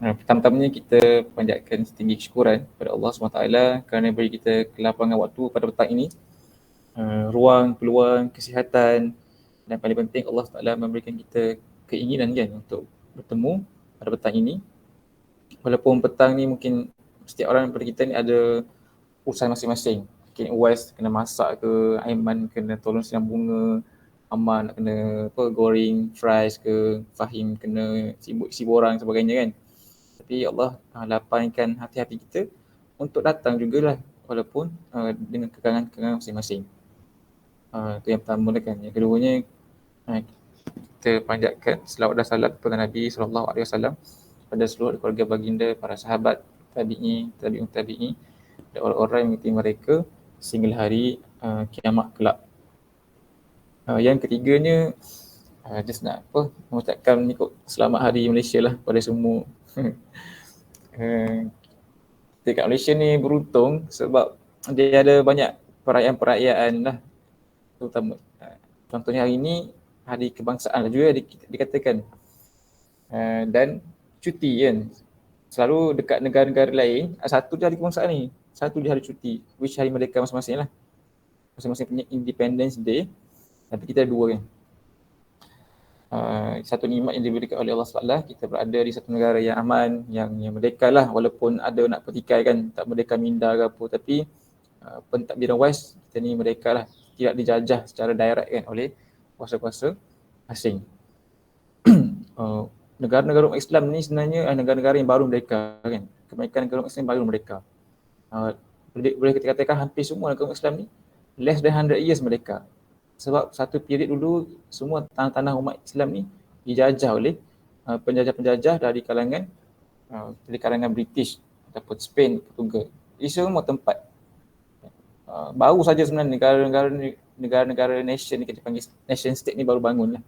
Pertama-tamanya kita panjatkan setinggi kesyukuran kepada Allah SWT kerana beri kita kelapangan waktu pada petang ini, ruang, peluang, kesihatan, dan paling penting Allah SWT memberikan kita keinginan kan untuk bertemu pada petang ini. Walaupun petang ni mungkin setiap orang daripada kita ni ada urusan masing-masing. Mungkin Uwais kena masak ke, Aiman kena tolong siram bunga, Aman nak kena goreng fries ke, Fahim kena sibuk orang sebagainya kan. Tapi Allah lapangkan hati-hati kita untuk datang jugalah walaupun dengan kekangan-kekangan masing-masing. Itu yang pertama kan. Yang keduanya kita panjatkan selawat dan salam kepada Nabi SAW pada seluruh keluarga baginda, para sahabat, tabi'un tabi'i dan orang-orang yang mengikuti mereka sehingga hari kiamat kelak. Yang ketiganya just nak mengucapkan selamat hari Malaysia lah pada semua. Kita kat Malaysia ni beruntung sebab dia ada banyak perayaan-perayaan lah, terutama contohnya hari ni hari kebangsaan lah juga dikatakan, dan cuti kan. Selalu dekat negara-negara lain satu je hari kebangsaan ni, satu je hari cuti, which hari mereka masing-masing lah, masing-masing punya Independence Day, tapi kita ada dua kan. Satu nikmat yang diberikan oleh Allah SWT, kita berada di satu negara yang aman, yang merdeka lah, walaupun ada nak pertikai kan, tak merdeka minda ke apa, tapi pentadbiran wise kita ni merdeka lah, tidak dijajah secara direct kan oleh kuasa-kuasa asing. Negara-negara umat Islam ni sebenarnya negara-negara yang baru merdeka kan, kebanyakan negara umat Islam baru merdeka. Boleh kita katakan hampir semua negara umat Islam ni less than 100 years merdeka. Sebab satu period dulu semua tanah-tanah umat Islam ni dijajah oleh penjajah-penjajah dari kalangan British ataupun Spain, Portugal. Ini semua tempat baru saja sebenarnya negara-negara nation ni, kita panggil nation state ni baru bangun lah.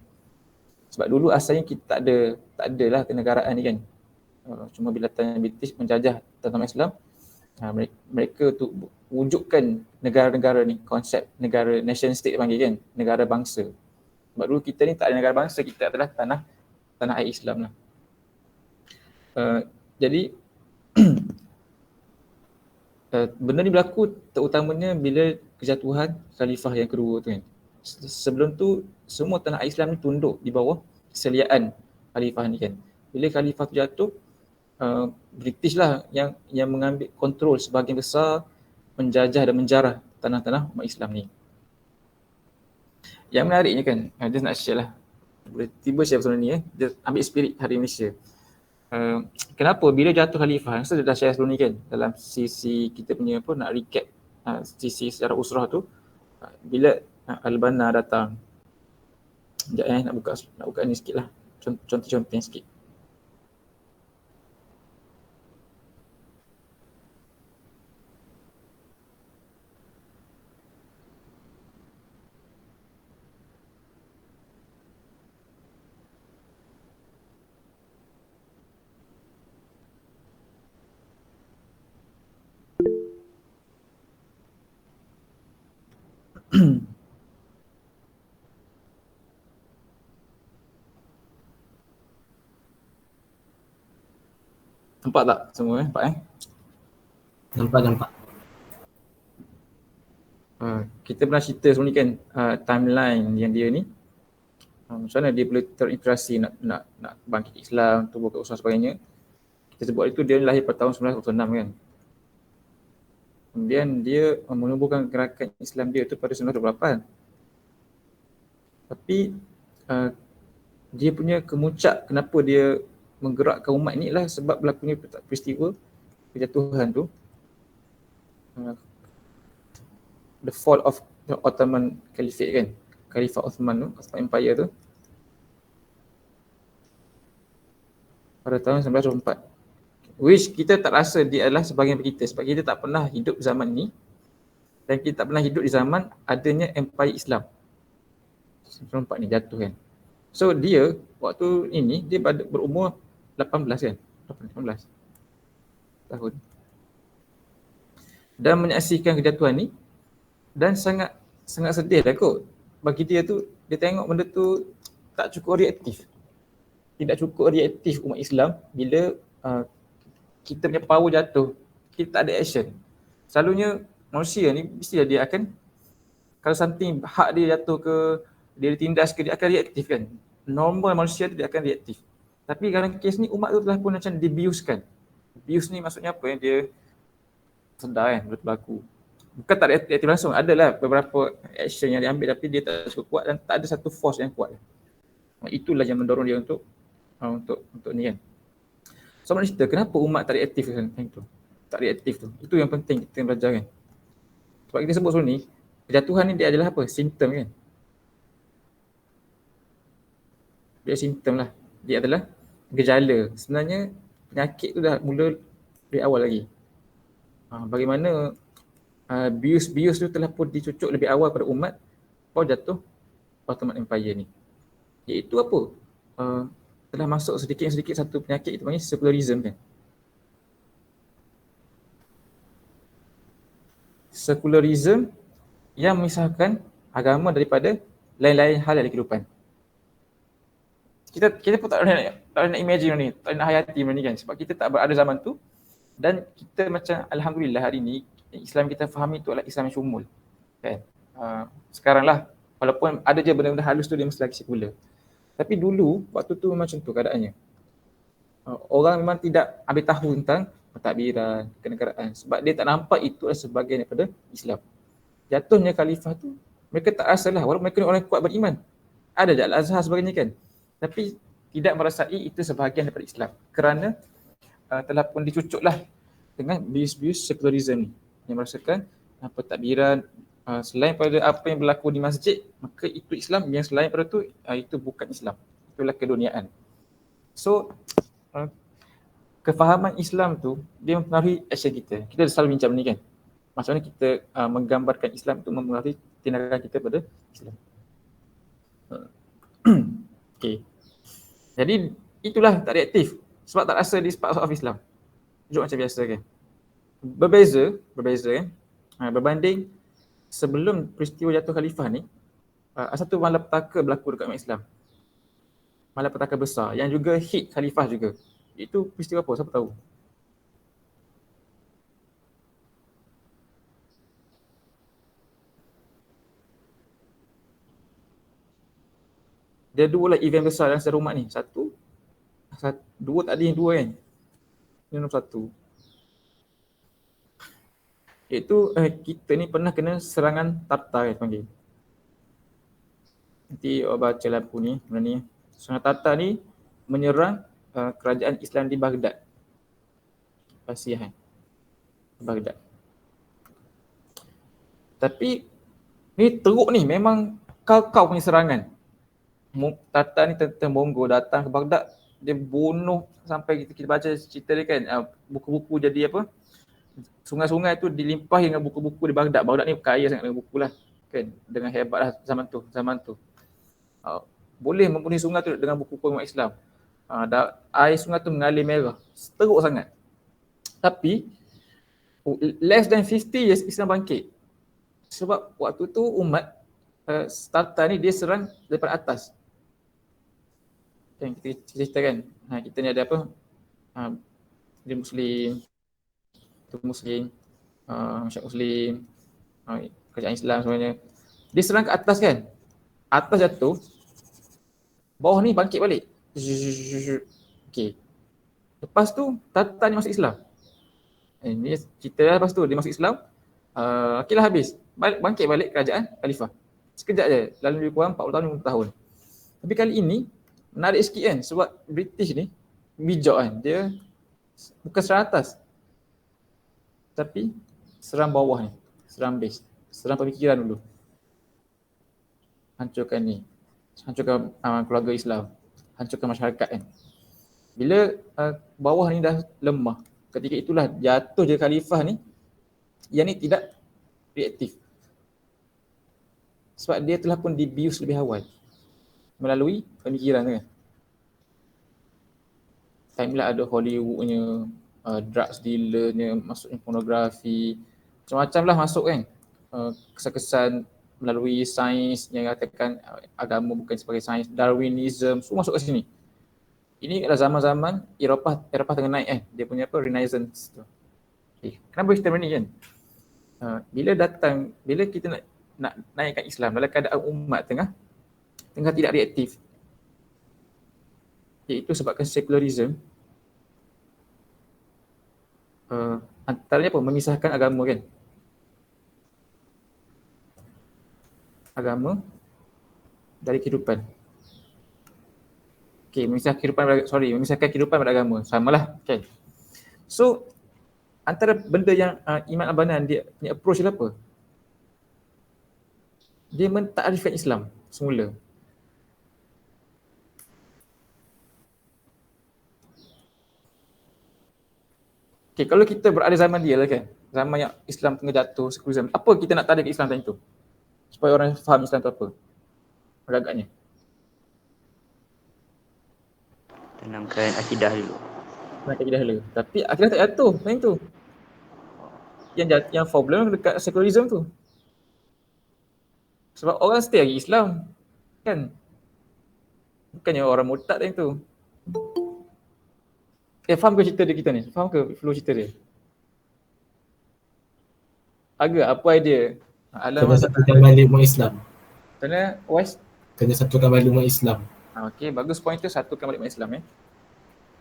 Sebab dulu asalnya kita tak ada lah kenegaraan ni kan. Cuma bila datang British menjajah tanah Islam, mereka tu wujudkan negara-negara ni, konsep negara nation state panggil kan, negara bangsa. Sebab dulu kita ni tak ada negara bangsa, kita adalah tanah air Islam lah. Jadi benda ni berlaku terutamanya bila kejatuhan khalifah yang kedua tu kan. Sebelum tu semua tanah air Islam ni tunduk di bawah keseliaan khalifah ni kan. Bila khalifah tu jatuh, British lah yang mengambil kontrol sebahagian besar, menjajah dan menjarah tanah-tanah umat Islam ni. Yang menariknya kan, just nak share lah, boleh tiba share pasal ni just ambil spirit hari Malaysia. Kenapa bila jatuh khalifah, saya dah share sebelum ni kan, dalam sisi kita punya nak recap sisi secara usrah tu, bila Al-Banna datang. Sekejap nak buka ni sikit lah, contoh-contoh sikit. Nampak tak semua nampak Nampak. Kita pernah cerita sebelum ni kan, timeline yang dia ni macam mana dia boleh terinspirasi nak bangkit Islam, tu buka usaha sebagainya. Kita sebut itu dia lahir pada tahun 1906 kan. Kemudian dia menubuhkan gerakan Islam dia tu pada 1928. Tapi dia punya kemuncak kenapa dia menggerakkan umat ni lah sebab berlakunya peristiwa kejatuhan tu, the fall of the Ottoman Caliphate kan, Khalifah Osman tu, Ottoman Empire tu pada tahun 1924, which kita tak rasa dia adalah sebahagian kita sebab kita tak pernah hidup zaman ni dan kita tak pernah hidup di zaman adanya Empire Islam. 1924 ni jatuh kan. So dia waktu ini dia berumur 18 kan, 18 tahun dan menyaksikan kejatuhan ni, dan sangat sedih lah kot. Bagi dia tu, dia tengok benda tu tak cukup reaktif. Tidak cukup reaktif umat Islam bila kita punya power jatuh, kita tak ada action. Selalunya manusia ni mesti dia akan, kalau something hak dia jatuh ke, dia ditindas ke, dia akan reaktif kan. Normal manusia tu dia akan reaktif. Tapi dalam kes ni umat tu telah pun macam dibiuskan. Abuse ni maksudnya apa yang dia sedar kan benda berlaku. Bukan tak reaktif langsung, adalah beberapa action yang dia ambil tapi dia tak cukup kuat dan tak ada satu force yang kuat. Itulah yang mendorong dia untuk ni kan. So nak cerita kenapa umat tak reaktif kan itu. Tak reaktif tu. Itu yang penting kita belajar kan. Sebab kita sebut sebelum ni, kejatuhan ni dia adalah apa? Simptom kan. Dia simptom lah. Dia adalah gejala. Sebenarnya penyakit tu dah mula dari awal lagi. Bagaimana bius tu telah pun dicucuk lebih awal pada umat baru jatuh Ottoman Empire ni. Iaitu apa? Telah masuk sedikit-sedikit satu penyakit itu panggil secularism kan. Secularism yang memisahkan agama daripada lain-lain hal dalam kehidupan. Kita pun tak nak imagine ni, tak nak hayati benda ni kan, sebab kita tak berada zaman tu dan kita macam alhamdulillah hari ni Islam kita fahami tu adalah Islam yang syumul kan. Sekarang lah walaupun ada je benda-benda halus tu dia mesti lagi sekular. Tapi dulu waktu tu macam tu keadaannya. Orang memang tidak ambil tahu tentang pentadbiran, kenegaraan sebab dia tak nampak itu adalah sebahagian daripada Islam. Jatuhnya khalifah tu mereka tak rasalah walaupun mereka ni orang kuat beriman. Ada je Al-Azhar sebagainya kan. Tapi tidak merasai itu sebahagian daripada Islam kerana telah pun dicucuklah dengan bius-bius secularism ni yang merasakan pentadbiran selain pada apa yang berlaku di masjid maka itu Islam, yang selain pada tu itu bukan Islam, itulah keduniaan. So kefahaman Islam tu dia mempengaruhi action kita. Kita selalu bincang ni kan, macam mana kita menggambarkan Islam itu mempengaruhi tindakan kita pada Islam. Okay. Jadi itulah tak reaktif sebab tak rasa this part of Islam. Hidup macam biasa kan. Berbeza kan. Berbanding sebelum peristiwa jatuh khalifah ni, satu malapetaka berlaku dekat umat Islam. Malapetaka besar yang juga hit khalifah juga. Itu peristiwa apa? Siapa tahu? Dia dua lah event besar dalam sejarah umat ni. Dua tak ada yang dua kan. Ini nombor satu. Iaitu kita ni pernah kena serangan Tartar kan panggil. Nanti awak baca lampu ni, benda ni. Serangan Tartar ni menyerang kerajaan Islam di Baghdad. Persiahan. Baghdad. Tapi ni teruk ni, memang kau punya serangan. Tartar ni tentang Mongol datang ke Baghdad, dia bunuh sampai kita baca cerita dia kan, buku-buku jadi apa, sungai-sungai tu dilimpahi dengan buku-buku di Baghdad. Baghdad ni kaya sangat dengan buku lah kan, dengan hebat lah zaman tu. Boleh mempunyai sungai tu dengan buku-buku umat Islam. Air sungai tu mengalir merah, teruk sangat. Tapi less than 50 years Islam bangkit. Sebab waktu tu umat Tartar ni dia serang daripada atas. Kan kita cerita kan, kita ni ada apa, dia Muslim, tu Muslim, masyarakat Muslim, kerajaan Islam semuanya. Dia serang ke atas kan, atas jatuh, bawah ni bangkit balik. Okay. Lepas tu Tartar ni masuk Islam. Ini cerita lepas tu dia masuk Islam. Okay lah habis, bangkit balik kerajaan khalifah. Sekejap je, lalu lebih kurang 40 tahun, 50 tahun. Tapi kali ini menarik sikit kan, sebab British ni bijak kan, dia bukan serang atas tapi serang bawah ni, serang base, serang pemikiran dulu, hancurkan ni, hancurkan keluarga Islam, hancurkan masyarakat kan. Bila bawah ni dah lemah, ketika itulah jatuh je khalifah ni, yang ni tidak reaktif sebab dia telah pun dibius lebih awal melalui pemikiran kan. Timelah ada Hollywoodnya, drugs dealernya, masuknya pornografi, macam-macam lah masuk kan. Kesan-kesan melalui sains yang katakan agama bukan sebagai sains, Darwinism, semua masuk ke sini. Ini adalah zaman-zaman Eropah tengah naik dia punya apa, Renaissance tu. Okay. Kenapa kita berani kan? Bila kita nak naikkan Islam dalam keadaan umat tengah tidak reaktif, iaitu sebabkan secularism, antaranya apa? Memisahkan agama kan? Agama dari kehidupan. Okay, memisahkan kehidupan pada agama. Samalah, okay. So, antara benda yang Imam Al-Banan dia punya approach dia apa? Dia mentakrifkan Islam semula. Okay, kalau kita berada zaman dia lah kan, zaman yang Islam tengah jatuh, secularism, apa kita nak tarik Islam time tu? Supaya orang faham Islam tu apa? Agak-agaknya. Tanamkan akidah dulu. Nak kita dahulu. Tapi akhirnya tak jatuh time tu. Yang problem dekat secularism tu. Sebab orang stay lagi Islam. Kan? Bukannya orang murtad time tu. Faham ke cerita dia kita ni? Faham ke flow cerita dia? Agak apa idea? Kena satukan balik umat Islam. Kena Wais? Kena satukan balik umat Islam. Okay, bagus point tu, satukan balik umat Islam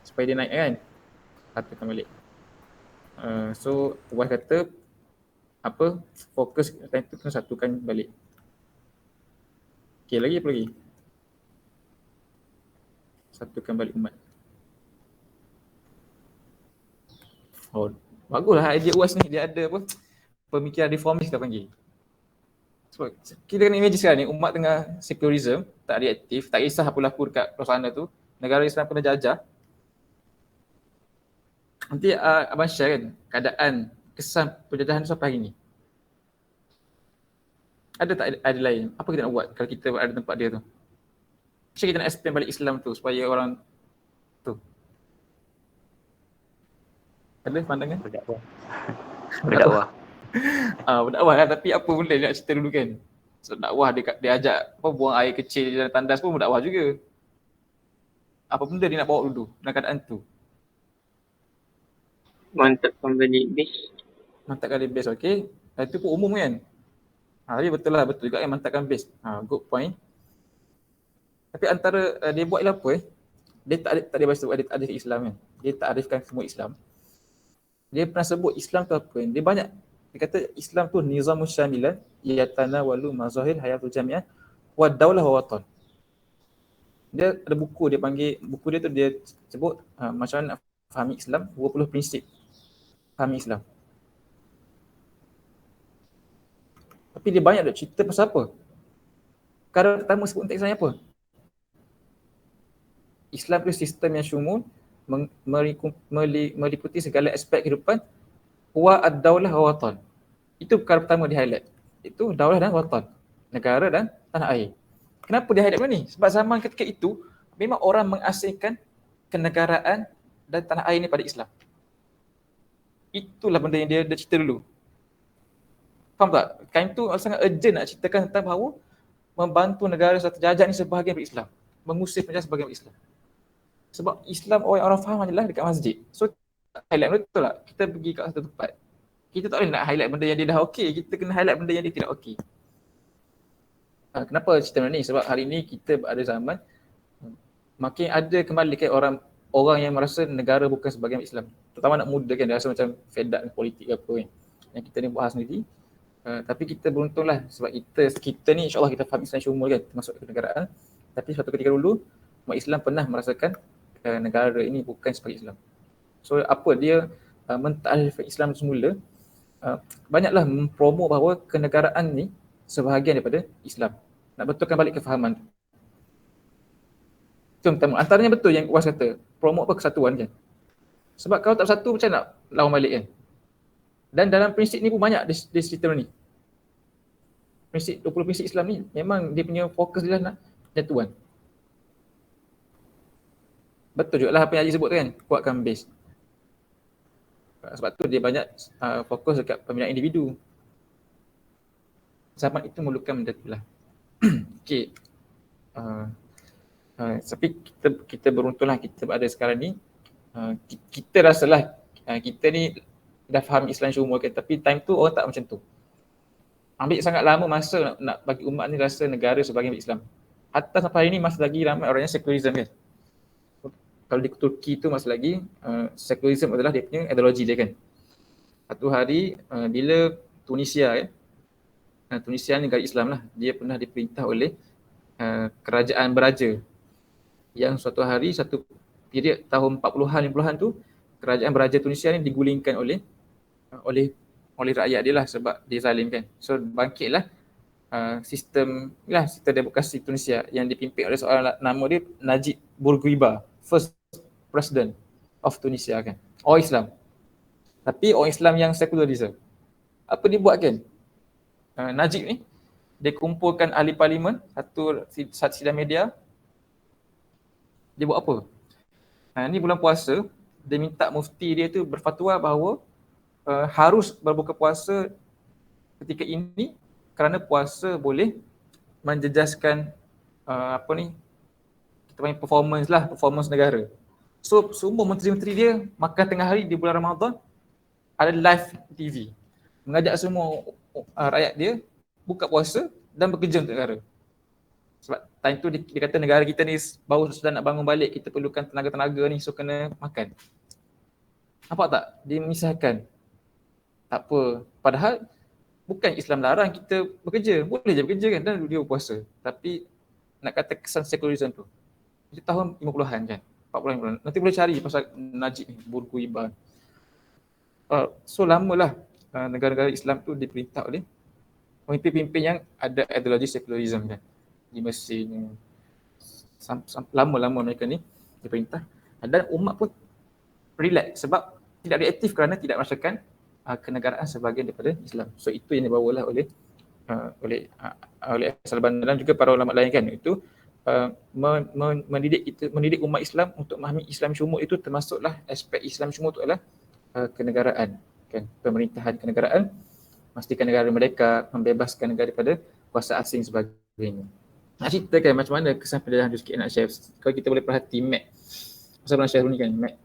supaya dia naik kan? Satukan balik. So, Wais kata apa? Fokus time tu kena satukan balik. Okay, lagi apa lagi? Satukan balik umat. Oh, baguslah idea UAS ni. Dia ada apa? Pemikiran reformis kita panggil. Sebab kita kena imagine sekarang ni, umat tengah secularism, tak reaktif, tak kisah apa berlaku dekat sana tu, negara Islam kena jajah. Nanti Abang share kan keadaan kesan penjajahan sampai hari ni. Ada tak ada lain? Apa kita nak buat kalau kita ada tempat dia tu? Macam kita nak explain balik Islam tu supaya orang tu. Ada pandangan? Berdakwah. Berdakwah. Berdakwah kan, tapi apa benda dia nak cerita dulu kan? So dakwah dia ajak apa, buang air kecil dalam tandas pun berdakwah juga. Apa benda dia nak bawa dulu dalam keadaan tu? Mantapkan balik base. Mantapkan base, okey. Itu pun umum kan? Tapi betul juga kan mantapkan base. Good point. Tapi antara dia buat ialah apa dia tak ada bahasa dia tak ada Islam kan. Dia tak arifkan semua Islam. Dia pernah sebut Islam tu apa kan? Dia kata Islam tu nizamus syamilan yatanawalu mazahir hayatul jami'ah wa daulah wa watan. Dia ada buku dia panggil, buku dia tu dia sebut macam mana nak fahami Islam, 20 prinsip fahami Islam. Tapi dia banyak dah cerita pasal apa? Perkara pertama sebut tentang Islam apa? Islam tu sistem yang syumul, meliputi segala aspek kehidupan, wa ad-daulah wa watan. Itu perkara pertama di highlight. Itu daulah dan watan, negara dan tanah air. Kenapa dia highlight ni? Sebab zaman ketika itu memang orang mengasingkan kenegaraan dan tanah air ni pada Islam. Itulah benda yang dia cerita dulu. Faham tak? Time tu sangat urgent nak ceritakan tentang bahawa membantu negara satu terjajah ni sebahagian berislam, mengusir penjajah sebahagian berislam. Sebab Islam orang faham adalah dekat masjid. So highlight betul tak? Kita pergi kat satu tempat, kita tak boleh nak highlight benda yang dia dah okey, kita kena highlight benda yang dia tidak okey. Kenapa cerita ni? Sebab hari ni kita ada zaman makin ada kembali ke orang yang merasa negara bukan sebahagian Islam. Terutama anak muda kan, dia rasa macam fed up dengan politik apa kan. Yang kita ni bahas sendiri. Tapi kita beruntunglah sebab kita ni insyaAllah kita faham Islam syumul kan, termasuk kenegaraan. Tapi suatu ketika dulu umat Islam pernah merasakan negara ini bukan sebagai Islam. So apa dia mentakrifkan Islam semula, banyaklah mempromo bahawa kenegaraan ni sebahagian daripada Islam. Nak betulkan balik kefahaman. Itu yang pertama. Antaranya betul yang UAS kata, promote apa kesatuan kan. Sebab kalau tak bersatu macam nak lawan balik kan. Dan dalam prinsip ni pun banyak dia cerita ni. Prinsip 20 prinsip Islam ni memang dia punya fokus dia nak penyatuan. Betul juga lah apa yang Haji sebut tu kan, kuatkan base. Sebab tu dia banyak fokus dekat pembinaan individu. Zaman itu memerlukan benda tu lah. Okay. Tapi kita beruntunglah kita ada sekarang ni. Kita rasalah kita ni dah faham Islam semua kan, tapi time tu orang tak macam tu. Ambil sangat lama masa nak bagi umat ni rasa negara sebagai Islam. Hatta sampai hari ni masih lagi ramai orang yang secularism kan. Kalau di Turki tu masih lagi secularism adalah dia punya ideologi dia kan. Satu hari bila Tunisia Tunisia ni negara Islam lah, dia pernah diperintah oleh kerajaan beraja yang suatu hari, satu period tahun 40-an 50-an tu, kerajaan beraja Tunisia ni digulingkan oleh rakyat dia lah sebab dia zalim kan. So bangkitlah sistem demokrasi Tunisia yang dipimpin oleh seorang nama dia Najib Bourguiba, first president of Tunisia kan. Orang Islam. Tapi orang Islam yang secularism. Apa dia buat kan? Najib ni dia kumpulkan ahli parlimen, satu sidang media. Dia buat apa? Ni bulan puasa, dia minta mufti dia tu berfatwa bahawa harus berbuka puasa ketika ini kerana puasa boleh menjejaskan kita panggil performance negara. So semua menteri-menteri dia makan tengah hari di bulan Ramadan ada live TV, mengajak semua rakyat dia buka puasa dan bekerja untuk negara. Sebab time tu dia kata negara kita ni baru sudah nak bangun balik, kita perlukan tenaga-tenaga ni, so kena makan. Nampak tak? Dia memisahkan. Tak apa. Padahal bukan Islam larang kita bekerja. Boleh je bekerja kan dan dia berpuasa. Tapi nak kata kesan secularism tu. Itu tahun 50-an kan. 40-an 50-an. Nanti boleh cari pasal Najib ni, Bourguiba. So lamalah negara-negara Islam tu diperintah oleh pemimpin-pemimpin yang ada ideologi secularism kan. Di Mesir ni lama-lama mereka ni diperintah, dan umat pun relax sebab tidak reaktif kerana tidak merasakan kenegaraan sebahagian daripada Islam. So itu yang dibawalah oleh Al-Banna dan juga para ulama lain kan, itu mendidik umat Islam untuk memahami Islam syumul. Itu termasuklah aspek Islam syumul itu adalah kenegaraan kan, pemerintahan kenegaraan, memastikan negara mereka, membebaskan negara daripada kuasa asing sebagainya. Nak ceritakan macam mana kesan penjajahan tu sikit nak share. Kalau kita boleh perhati map pasal Abang Syahrul ni kan, map.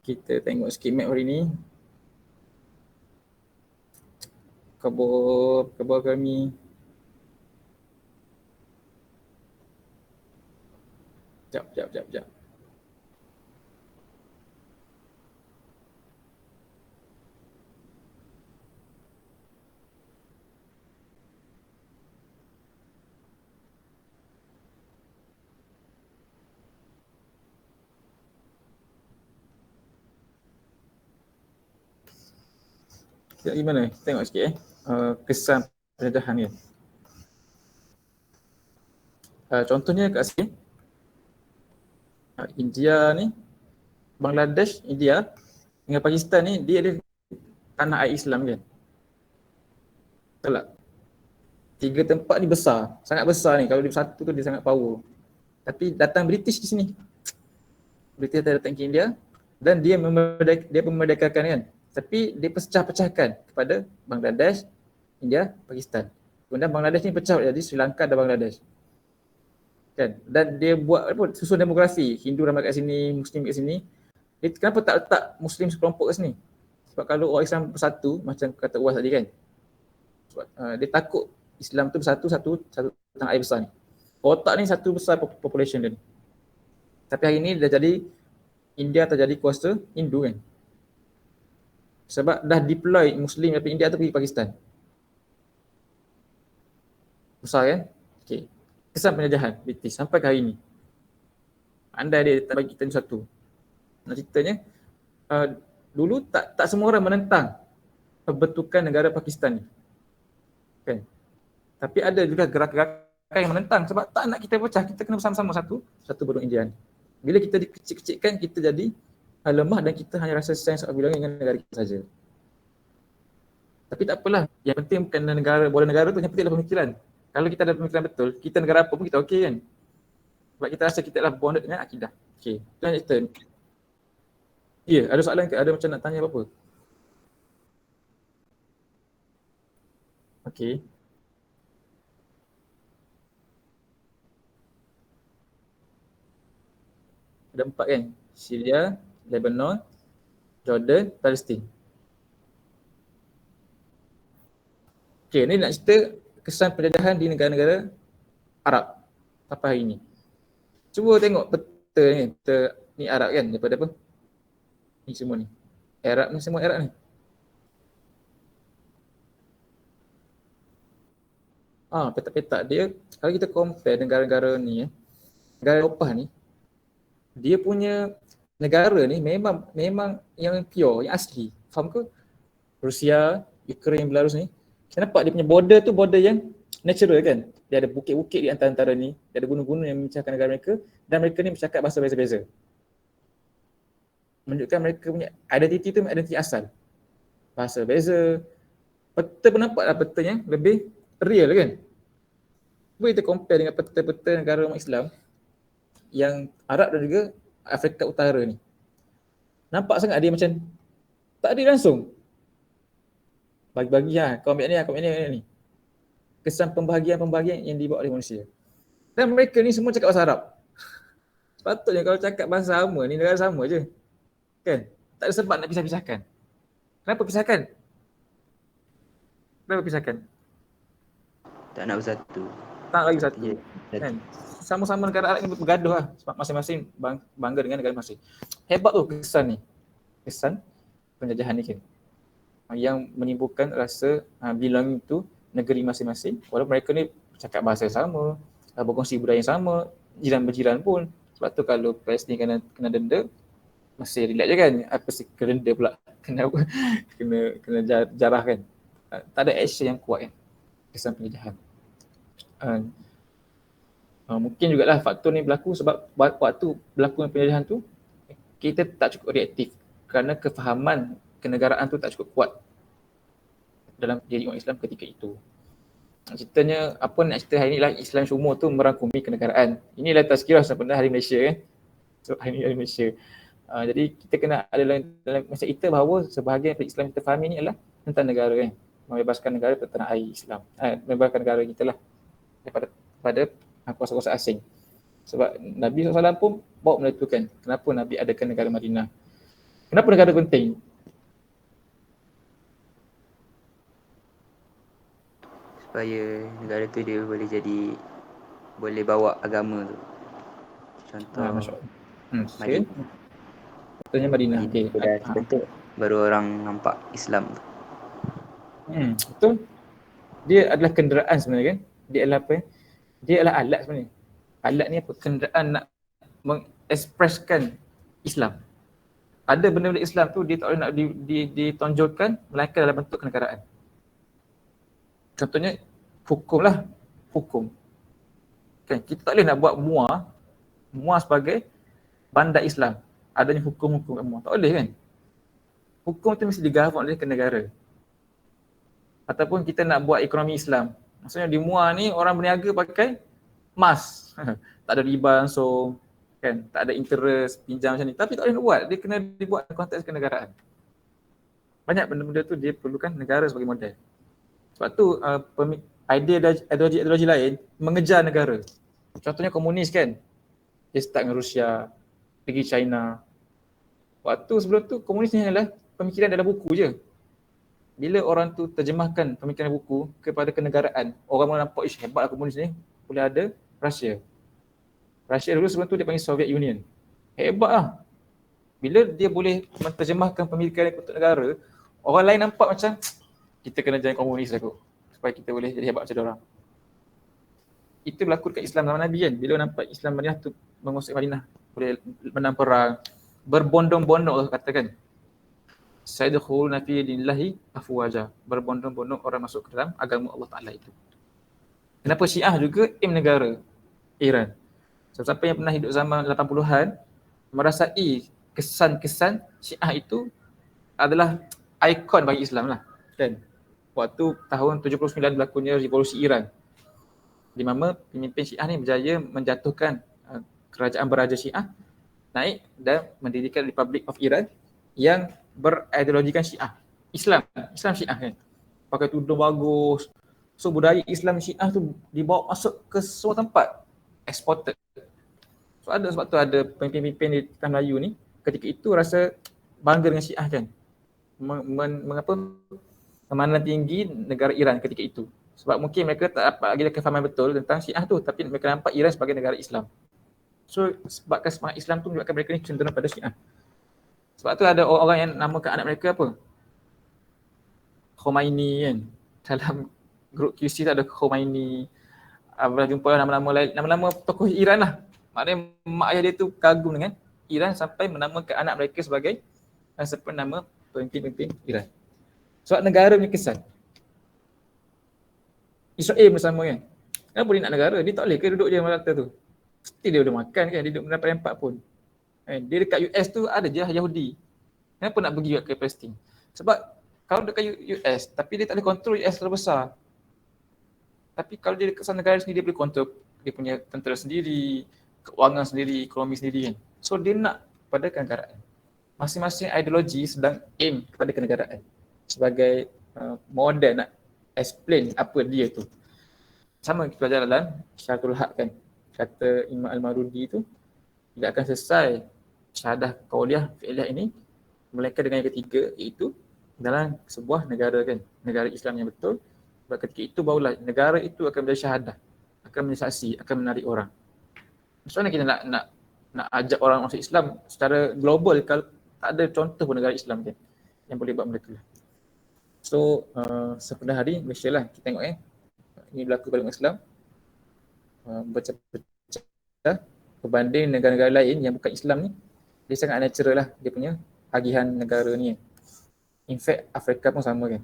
Kita tengok sikit map hari ni. Khabar kami. Sekejap. Gimana? Tengok sikit kesan penjajahan ni. Contohnya kat sini India ni, Bangladesh, India dengan Pakistan ni dia ada tanah air Islam kan. Betul tak? Tiga tempat ni besar, sangat besar ni. Kalau dia satu tu dia sangat power. Tapi datang British di sini. British datang ke India dan dia memerdekakan kan. Tapi dia pecah-pecahkan kepada Bangladesh, India, Pakistan. Kemudian Bangladesh ni pecah jadi Sri Lanka dan Bangladesh. Kan? Dan dia buat susun demografi, Hindu ramai kat sini, Muslim kat sini. Dia kenapa tak letak Muslim sekelompok kat sini? Sebab kalau orang Islam bersatu, macam kata Uwas tadi kan. Sebab dia takut Islam tu bersatu satu tanah air besar ni. Kotak ni satu besar population dia ni. Tapi hari ni dah jadi India terjadi kuasa Hindu kan. Sebab dah deploy Muslim dari India tu pergi Pakistan. Besar kan? Okey. Kesan penjajahan British sampai ke hari ni. Andai dia tak bagi kita satu. Nak ceritanya, dulu tak semua orang menentang pembentukan negara Pakistan ni. Kan? Tapi ada juga gerak-gerakan yang menentang sebab tak nak kita pecah, kita kena bersama-sama satu benua India ni. Bila kita dikecil-kecilkan, kita jadi lemah dan kita hanya rasa sense of belonging dengan negara kita saja. Tapi tak apalah, yang penting bukan negara, bola negara tu, yang penting adalah pemikiran. Kalau kita ada pemikiran betul, kita negara apa pun kita okey kan. Sebab kita rasa kita adalah bonded dengan akidah. Okey, dan kita. Ya, ada soalan ke? Ada macam nak tanya apa-apa? Okey. Ada 4 kan? Syria, Lebanon, Jordan, Palestin. Okey, ni nak cerita kesan penjajahan di negara-negara Arab sampai hari ni. Cuba tengok peta ni, peta ni Arab kan, daripada apa? Ni semua ni. Arab ni, semua Arab ni. Peta-peta dia, kalau kita compare negara-negara ni, negara Eropah ni, dia punya negara ni memang yang pure, yang asli. Faham ke? Rusia, Ukraine, Belarus ni, kita nampak dia punya border tu border yang natural kan. Dia ada bukit-bukit di antara-antara ni, dia ada gunung-gunung yang memisahkan negara mereka, dan mereka ni bercakap bahasa beza-beza. Menunjukkan mereka punya identiti tu identiti asal. Bahasa beza. Peta pun nampaklah petanya lebih real kan. Cuba kita compare dengan peta-peta negara umat Islam yang Arab dan juga Afrika Utara ni. Nampak sangat dia macam tak adil langsung. Bagi-bagi kau ambil ni, aku ambil ni. Kesan pembahagian yang dibawa oleh manusia. Dan mereka ni semua cakap bahasa Arab. Sepatutnya kalau cakap bahasa sama ni negara sama je. Kan? Tak ada sebab nak pisah-pisahkan. Kenapa pisahkan? Kenapa pisahkan? Tak nak bersatu. Tak lagi satu. Ya. Kan? Sama-sama negara Arab ni bergaduh lah. Sebab masing-masing bangga dengan negara masing. Hebat tu kesan ni. Kesan penjajahan ni kan. Yang menimbulkan rasa belonging tu negeri masing-masing. Walaupun mereka ni cakap bahasa yang sama, berkongsi budaya yang sama, jiran-berjiran pun. Sebab tu kalau Palestin kena denda, masih relax je kan. Apa sih denda pula? Kena jarah kan. Tak ada action yang kuat kan. Kesan penjajahan. Mungkin jugalah faktor ni berlaku sebab waktu berlaku penjajahan tu kita tak cukup reaktif kerana kefahaman kenegaraan tu tak cukup kuat dalam diri orang Islam ketika itu. Ceritanya apa nak cerita hari ni lah Islam semua tu merangkumi kenegaraan. Inilah tazkirah sebenarnya hari Malaysia kan. So hari ni hari Malaysia. Jadi kita kena ada dalam masa kita bahawa sebahagian Islam kita fahami ni adalah tentang negara kan. Membebaskan negara daripada tanah air Islam. Membebaskan negara kita lah daripada kuasa-kuasa asing. Sebab Nabi SAW pun bawa menentukan kenapa Nabi adakan negara Madinah. Kenapa negara penting? Supaya negara tu dia boleh bawa agama tu. Contoh Masya Allah. Madinah. Contohnya Madinah. Madinah tu dah terbentuk, baru orang nampak Islam tu. Betul. Dia adalah kenderaan sebenarnya kan. Dia adalah apa? Dia adalah alat sebenarnya. Alat ni apa? Kenderaan nak mengekspreskan Islam. Ada benda-benda Islam tu dia tak boleh nak ditonjolkan melainkan dalam bentuk kenegaraan. Contohnya hukum lah. Hukum. Kan? Kita tak boleh nak buat MUA sebagai bandar Islam. Adanya hukum-hukum kat MUA. Tak boleh kan? Hukum tu mesti digarak oleh negara. Ataupun kita nak buat ekonomi Islam. Maksudnya di MUA ni orang berniaga pakai emas. Tak ada riba langsung. Kan? Tak ada interest pinjam macam ni. Tapi tak boleh nak buat. Dia kena dibuat dalam konteks kenegaraan. Banyak benda-benda tu dia perlukan negara sebagai model. Sebab tu ideologi lain mengejar negara. Contohnya komunis kan. Dia start dengan Rusia, pergi China. Waktu sebelum tu komunis ni adalah pemikiran dalam buku je. Bila orang tu terjemahkan pemikiran buku kepada kenegaraan, orang mula nampak hebatlah komunis ni boleh ada Rusia. Rusia dulu sebelum tu dia panggil Soviet Union. Hebat lah. Bila dia boleh menterjemahkan pemikiran untuk negara, orang lain nampak macam kita kena jadi komunis lah kot supaya kita boleh jadi hebat macam diorang. Itu berlaku dekat Islam zaman Nabi kan. Bila nampak Islam Madinah tu menguasai Madinah, boleh menang perang, berbondong-bondong Allah katakan. Sayadkhuluna fi dinillahi afwaja. Berbondong-bondong orang masuk ke dalam agama Allah Ta'ala itu. Kenapa Syiah juga aim negara Iran? Siapa yang pernah hidup zaman 80-an merasai kesan-kesan Syiah itu adalah ikon bagi Islam lah kan. waktu tahun 79 berlakunya revolusi Iran, di mana pemimpin Syiah ni berjaya menjatuhkan kerajaan beraja Syiah, naik dan mendirikan Republic of Iran yang berideologikan Syiah. Islam Syiah kan. Pakai tudung bagus. So budaya Islam Syiah tu dibawa masuk ke semua tempat, exported. So sebab tu ada pemimpin-pemimpin di Tanah Melayu ni ketika itu rasa bangga dengan Syiah kan. Mengapa memandang tinggi negara Iran ketika itu. Sebab mungkin mereka tak dapat lagi kefahaman betul tentang Syiah tu, tapi mereka nampak Iran sebagai negara Islam. So sebabkan semangat Islam tu menyebabkan mereka ni cenderung pada Syiah. Sebab tu ada orang yang namakan anak mereka apa? Khomeini kan. Dalam grup QC tu ada Khomeini. Boleh jumpa nama-nama lain, nama-nama tokoh Iran lah. Maknanya mak ayah dia tu kagum dengan Iran sampai menamakan anak mereka sebagai seperti nama pemimpin-pemimpin Iran. Sebab negara punya kesan. Israel bersama kan. Kenapa dia nak negara? Dia tak boleh ke duduk je merata tu? Mesti dia boleh makan kan, dia duduk mendapat 4 pun. Dia dekat US tu ada je Yahudi. Kenapa nak pergi ke Palestin? Sebab kalau dekat US, tapi dia tak boleh kontrol US terbesar. Tapi kalau dia dekat negara sendiri, dia boleh kontrol dia punya tentera sendiri, keuangan sendiri, ekonomi sendiri kan. So dia nak pada kenegaraan. Masing-masing ideologi sedang aim kepada kenegaraan. Sebagai model nak explain apa dia tu. Sama kita belajar dalam Syaratul Haq kan. Kata Imam Al-Marudi tu, tidak akan selesai syahadah qauliyah fi'liyah ini melainkan dengan yang ketiga, iaitu dalam sebuah negara kan, negara Islam yang betul. Sebab ketika itu barulah negara itu akan menjadi syahadah, akan menjadi saksi, akan menarik orang. Macam mana kita nak ajak orang masuk Islam secara global kalau tak ada contoh pun negara Islam kan yang boleh buat benda tu lah. So sepenuh hari Malaysia lah kita tengok ini berlaku pada umat Islam, berpecah berbanding negara-negara lain yang bukan Islam ni, dia sangat natural lah dia punya agihan negara ni. In fact Afrika pun sama kan.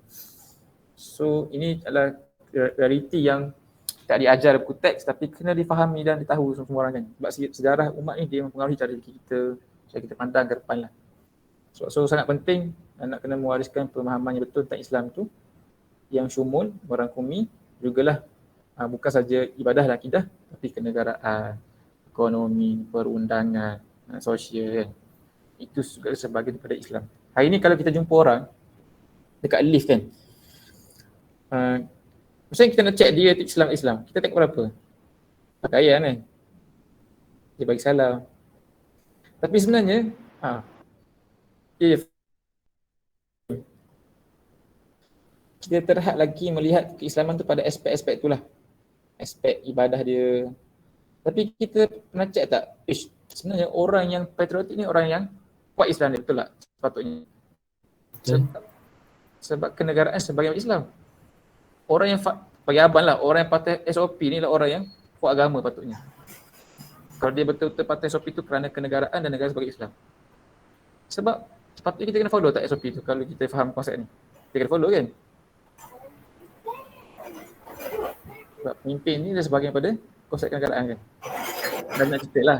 So ini adalah realiti yang tak diajar buku teks tapi kena difahami dan ditahu semua orang kan. Sebab sejarah umat ni dia mempengaruhi cara kita pandang ke depan lah. So sangat penting nak kena mewariskan pemahaman yang betul tentang Islam tu yang syumul, merangkumi jugalah bukan saja ibadah dan akidah tapi kenegaraan, ekonomi, perundangan, sosial kan. Itu juga sebahagian daripada Islam. Hari ni kalau kita jumpa orang dekat lift kan, misalnya kita nak check dia Islam, kita tengok berapa pakaian kan, dia bagi salam. Tapi sebenarnya kita terhad lagi melihat keislaman tu pada aspek-aspek itulah, aspek ibadah dia. Tapi kita pernah check tak, sebenarnya orang yang patriotik ni orang yang kuat Islam dia, betul tak sepatutnya? Sebab kenegaraan sebagai Islam. Orang yang bagi abang lah, orang yang patut SOP ni lah orang yang kuat agama patutnya. Kalau dia betul-betul patut SOP tu kerana kenegaraan dan negara sebagai Islam. Sebab sepatutnya kita kena follow tak SOP tu kalau kita faham konsep ni. Kita kena follow kan? Sebab pemimpin ni dah sebahagian pada konsep kenegaraan kan. Dan nak cerita lah,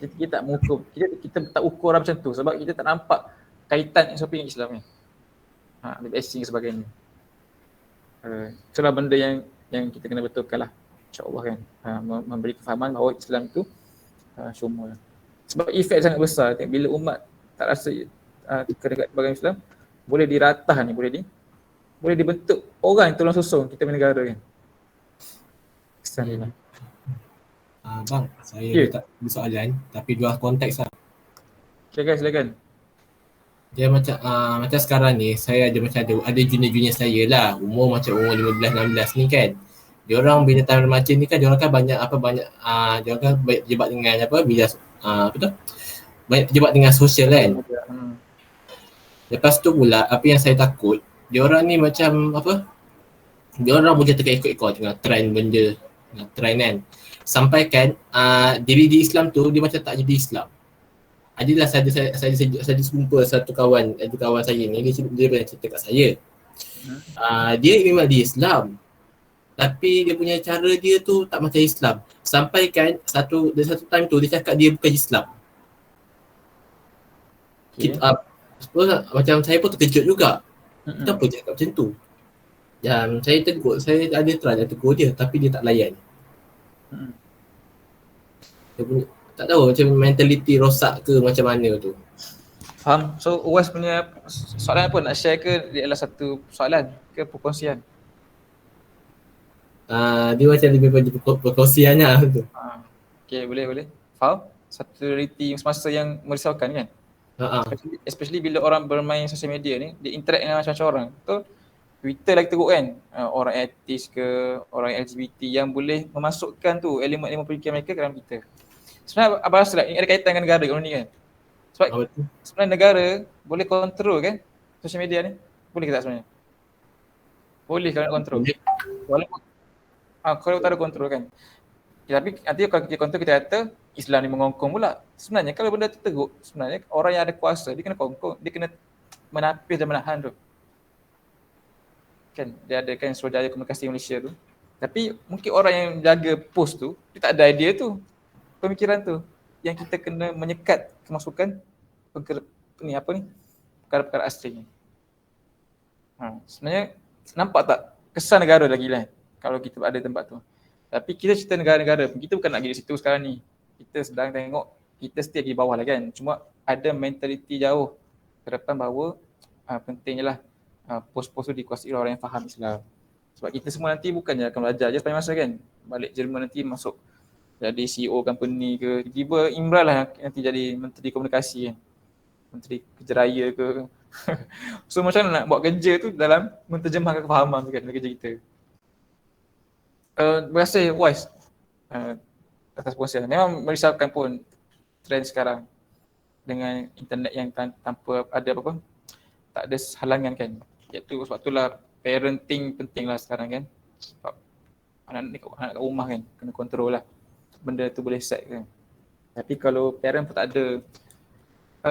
kita tak mengukur, kita tak ukur macam tu sebab kita tak nampak kaitan SOP dengan Islam ni. Lebih asing sebagainya. Itulah benda yang kita kena betulkan lah, insyaAllah kan. Memberi kefahaman bahawa Islam tu syumul. Sebab efek sangat besar bila umat tak rasa kedekat Islam, boleh diratah ni, boleh dibentuk orang yang tolong susung kita punya negara kan. Kesan dia lah. Bang, saya tak ada soalan tapi dua konteks lah. Silakan. Dia macam sekarang ni saya ada junior-junior saya lah, umur 15-16 ni kan. Diorang bila time remaja ni kan diorang kan banyak diorang kan banyak terjebak dengan banyak terjebak dengan sosial kan. Lepas tu pula apa yang saya takut, diorang ni macam diorang boleh terikut-ikut dengan trend benda, trend kan. Sampai kan diri di Islam tu dia macam tak jadi Islam. Adalah saya jumpa satu kawan saya ni, dia pernah cerita kat saya. Dia memang di Islam. Tapi dia punya cara dia tu tak macam Islam. Sampai kan satu time tu dia cakap dia bukan Islam. Okay. Macam saya pun terkejut juga. Kenapa dia cakap macam tu? Dan saya tegur, saya ada try dah tegur dia tapi dia tak layan. Hmm. Dia punya, tak tahu macam mentality rosak ke macam mana tu. Faham? So Uwais punya soalan apa nak share ke dia adalah satu soalan ke perkongsian? Dia macam lebih pada perkongsian lah tu. Okay, boleh. Faham? Satu realiti semasa yang merisaukan kan? Ha. Especially bila orang bermain sosial media ni, dia interact dengan macam-macam orang. Betul? Twitter lagi teruk kan? Orang etis ke, orang LGBT yang boleh memasukkan tu elemen-elemen pemikiran mereka ke dalam kita. Sebenarnya Abang rasa tak, ini ada kaitan dengan negara orang ni kan? Sebab Apa tu? sebenarnya negara boleh kontrol kan sosial media ni? Boleh ke tak sebenarnya? Boleh kalau nak kontrol. Boleh. Walaupun kalau tak ada kontrol kan. Ya, tapi nanti kalau kita kontrol kita kata Islam ni mengongkong pula. Sebenarnya kalau benda tu teruk, sebenarnya orang yang ada kuasa dia kena kongkong, dia kena menapis dan menahan tu. Kan dia ada kan Suruhanjaya Komunikasi Malaysia tu. Tapi mungkin orang yang jaga post tu dia tak ada idea tu, pemikiran tu yang kita kena menyekat kemasukan perkara-perkara asli ni. Sebenarnya nampak tak kesan negara lagi lah kalau kita ada tempat tu. Tapi kita cerita negara-negara, kita bukan nak pergi di situ sekarang ni. Kita sedang tengok, kita still di bawah lah kan. Cuma ada mentaliti jauh ke depan bahawa pentingnya lah pos-pos tu dikuasai orang yang faham Islam. Sebab kita semua nanti bukannya akan belajar je sepanjang masa kan. Balik Jerman nanti masuk jadi CEO company ke, tiba-tiba Imran lah nanti jadi menteri komunikasi kan. Menteri kerja raya ke. So macam mana nak buat kerja tu dalam menterjemahkan kefahaman tu kan dalam kerja kita. Terima kasih Wais atas perkongsian. Memang merisaukan pun trend sekarang dengan internet yang tanpa ada apa-apa, tak ada halangan kan. Iaitu sebab itulah parenting penting lah sekarang kan. Sebab anak kat rumah kan kena kontrol lah. Benda tu boleh set kan. Tapi kalau parent pun tak ada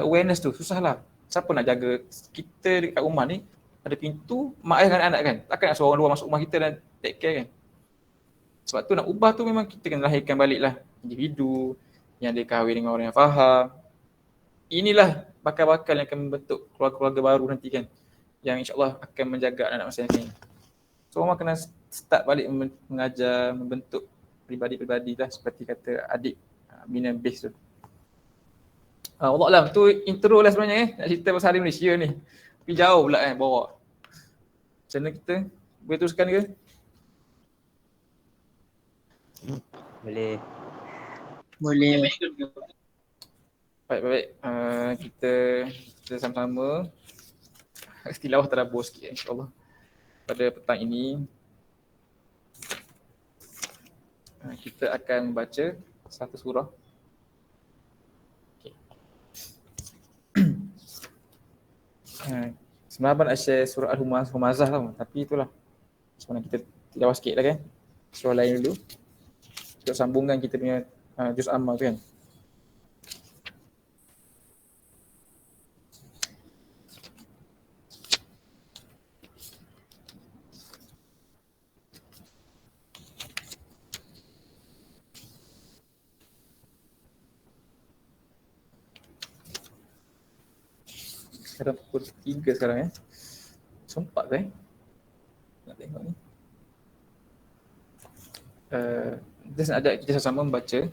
awareness tu, susah lah. Siapa nak jaga kita dekat rumah ni, ada pintu, mak ayah dengan anak kan. Takkan nak suruh orang luar masuk rumah kita dan take care kan. Sebab tu nak ubah tu memang kita kena lahirkan balik lah individu yang dia kahwin dengan orang yang faham. Inilah bakal-bakal yang akan membentuk keluarga-keluarga baru nanti kan. Yang insyaAllah akan menjaga anak-anak masa yang akan. So orang kena start balik mengajar, membentuk pribadi-pribadi lah seperti kata adik bina base tu. Wallahualam tu intro lah sebenarnya nak cerita pasal hari Malaysia ni. Tapi jauh pula bawa. Macam mana kita boleh teruskan ke? Boleh. Baik. Kita sama-sama tilawah tadabbur sikit insya-Allah pada petang ini. Kita akan membaca satu surah. Sebenarnya abang nak share surah Al-Humazah tau, tapi itulah sebenarnya kita tilawah sikit lah kan surah lain dulu untuk sambungan kita punya juz amma tu kan. Sekarang pukul 3 sekarang sempat nak tengok ni. Just nak ajak kita sama-sama membaca.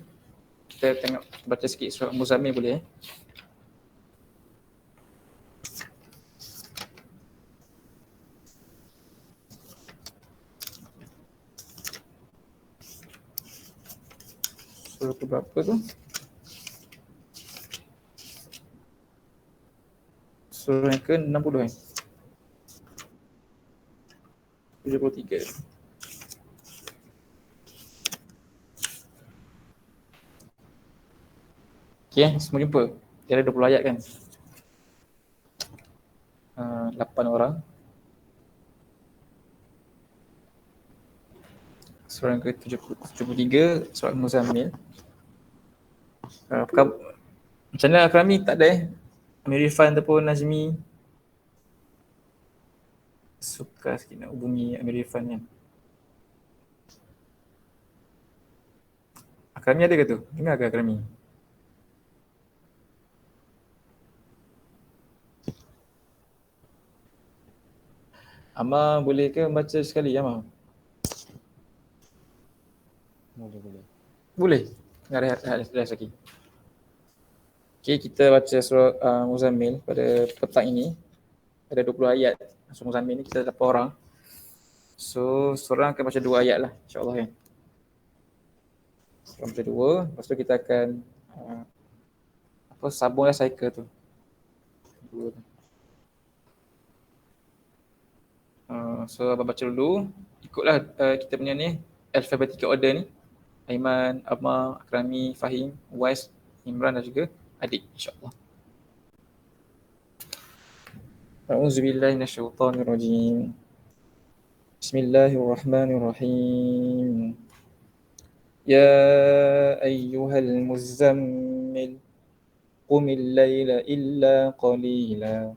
Kita tengok baca sikit surah Muzammil boleh surah ke berapa tu? Surah yang ke-60 73. Okay, semua jumpa. Dia ada 20 ayat kan? 8 orang. Surah yang ke-73, surah Muzammil. Macam mana Akrami tak ada Amir Irfan ataupun Nazmi? Suka sikit nak hubungi Amir Irfan kan. Akrami ada ke tu? Dengar ke Akrami? Amar boleh ke baca sekali Amar? Boleh. Boleh. Tak ada rehat lagi. Okay, kita baca surah Muzammil pada petang ini. Ada 20 ayat. Surah Muzammil ni kita 8 orang. So, seorang akan baca 2 ayat lah, insyaAllah kan. Seorang baca 2, lepas tu kita akan sambunglah cycle tu. 2 tu. So, abang baca dulu. Ikutlah kita punya ni, alphabetical order ni. Aiman, Amar, Akrami, Fahim, Wais, Imran dan juga adik, insyaAllah. A'udzubillahi minasyaitanirrajim. Bismillahirrahmanirrahim. Ya ayyuhal muzammil qumil laila illa qalila.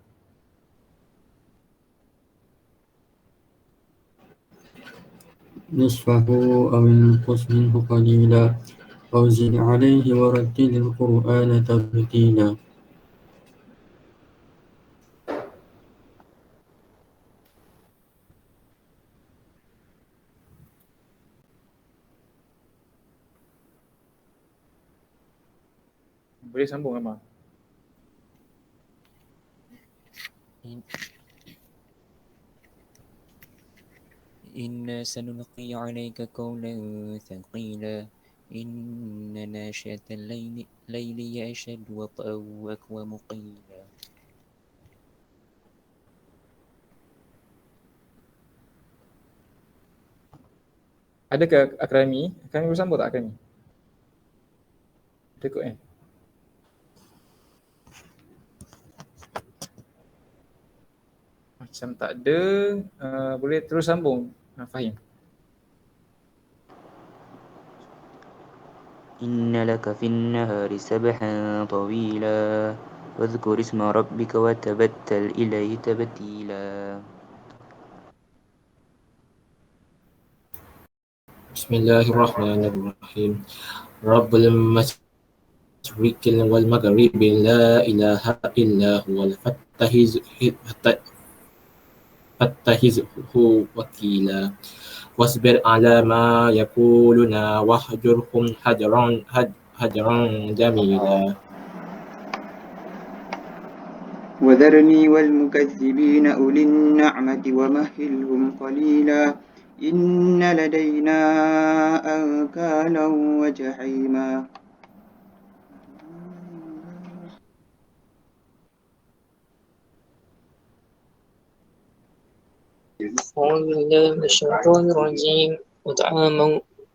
نصفه أو انقص منه قليلا أو زد عليه ورتل القرآن ترتيلا. Boleh sambung Amar? إنا سنلقي عليك قولا ثقيلا إن ناشئة الليل أشد وطئا وأقوم قيلا. Ada ke Akrami? Akrami boleh sambung tak Akrami? Ada kot Macam tak ada, boleh terus sambung Fahim. إن لك في النهار سبحا طويلا واذكر اسم ربك وتبتل إليه تبتيلا. Bismillahirrahmanirrahim. Rabbul المشرق والمغرب لا إله إلا هو فاتخذه وكيلا واصبر على ما يقولون واهجرهم هجرا جميلا. وذرني والمكذبين أولي النعمة ومهلهم قليلا إن لدينا أنكالا وجحيما. أعوذ بالله من الشيطان الرجيم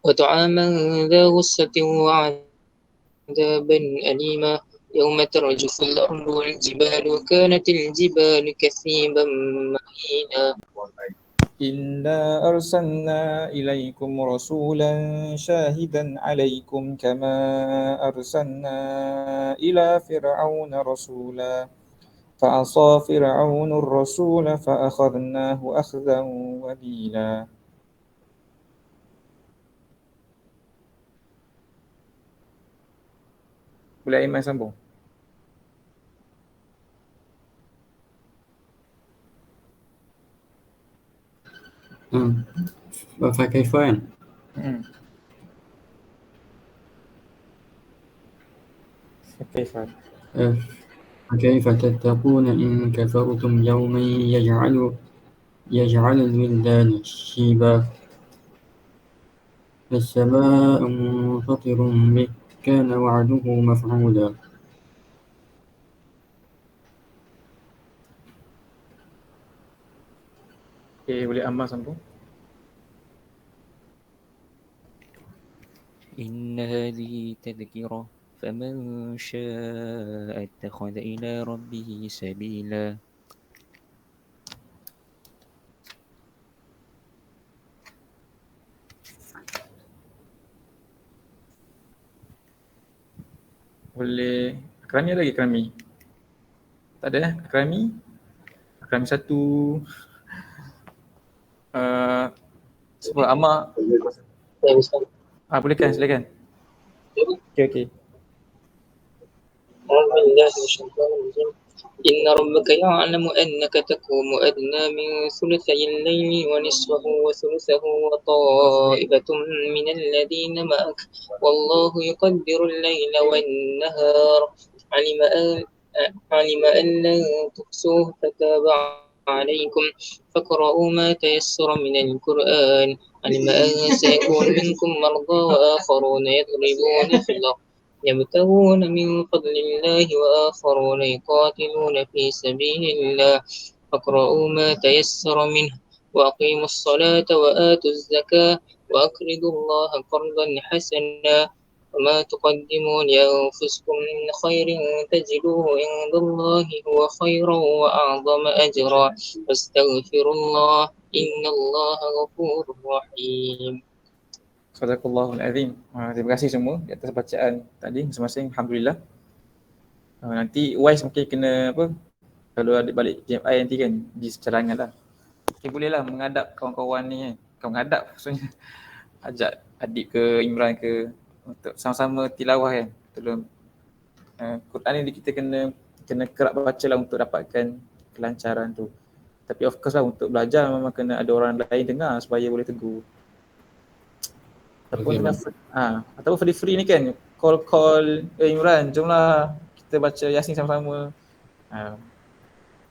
وطعاما ذا غصة وعذابا أليما يوم ترجف الأرض والجبال وكانت الجبال كثيبا مهينا. إنا أرسلنا إليكم رسولا شاهدا عليكم كما أرسلنا إلى فرعون رسولا فعصى فرعون الرسول فأخذناه أخذا وبيلا. Boleh Aiman sambung? فكيف يعني؟ كيف؟ فكيف تتقون إن كفرتم يوما يجعل الولدان شيبا السماء منفطر به كان وعده مفعولا. Boleh Ammar sambung? إن هذه تذكرة فمن شاء اتخذ إلى ربه سبيلا. Boleh Akrami ada lagi Akrami? Tak ada Akrami? Akrami satu. Sebab Ammar boleh kan, silakan. Okey. أعوذ بالله من الشيطان الرجيم إن ربك يعلم أنك تقوم أدنى من ثلثي الليل ونصفه وثلثه وطائفة من الذين معك والله يقدر الليل والنهار علم أن لن تحصوه فتاب عليكم فاقرؤوا ما تيسر من القرآن علم أن سيكون منكم مرضى وآخرون يضربون في الأرض يبتغون من فضل الله وآخرون يقاتلون في سبيل الله فاقرؤوا ما تيسر منه وأقيموا الصلاة وآتوا الزكاة وأقرضوا الله قرضا حسنا وما تقدموا لأنفسكم من خير تجدوه عند الله هو خيرا وأعظم أجرا واستغفروا الله إن الله غفور رحيم. Sadaqallahul Azim. Terima kasih semua di atas bacaan tadi masing-masing. Alhamdulillah. Nanti Wise mungkin kena apa, kalau ada balik JMI nanti kan di cadangan lah. Okay, bolehlah menghadap kawan-kawan ni kan. Kau menghadap maksudnya ajak adik ke Imran ke untuk sama-sama tilawah kan. Tolong Quran ni kita kena kerap baca lah untuk dapatkan kelancaran tu. Tapi of course lah untuk belajar memang kena ada orang lain dengar supaya boleh tegur. Ataupun ataupun free ni kan call Imran, jomlah kita baca Yasin sama-sama.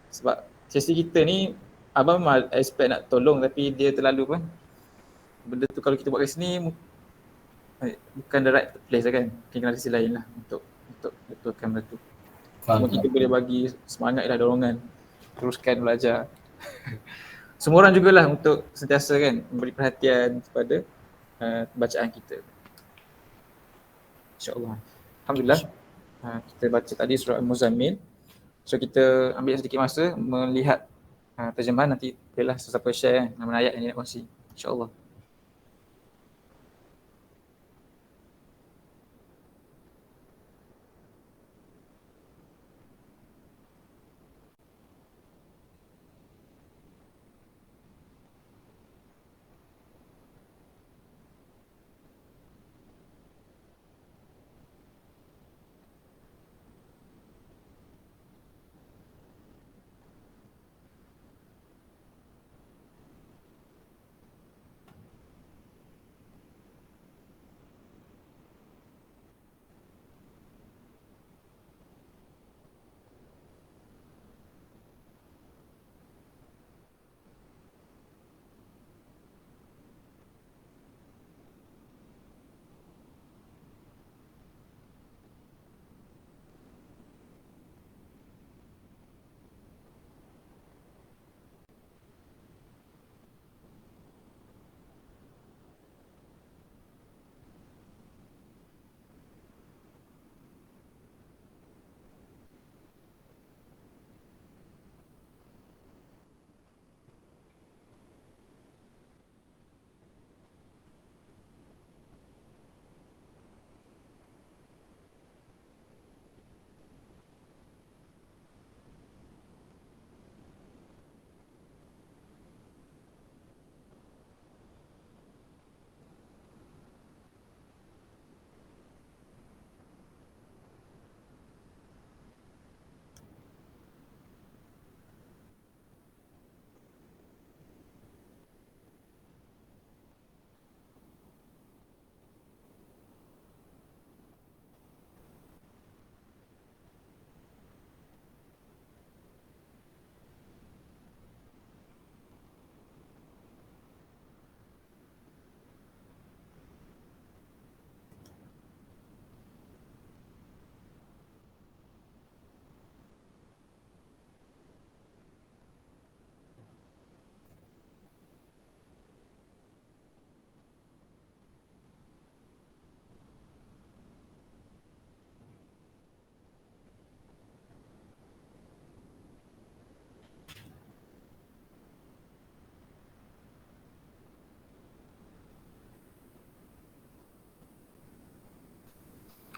Sebab sesi kita ni abang memang expect nak tolong tapi dia terlalu kan, benda tu kalau kita buat kat sini bukan the right place lah kan. Mungkin kena sesi lain lah untuk betulkan benda tu. Cuma kita boleh bagi semangat lah, dorongan teruskan belajar. Semua orang jugalah untuk sentiasa kan memberi perhatian kepada bacaan kita. InsyaAllah. Alhamdulillah. Kita baca tadi surah Al-Muzammil. So kita ambil sedikit masa melihat terjemahan, nanti bolehlah sesiapa share nama ayat yang dia nak kongsi. InsyaAllah.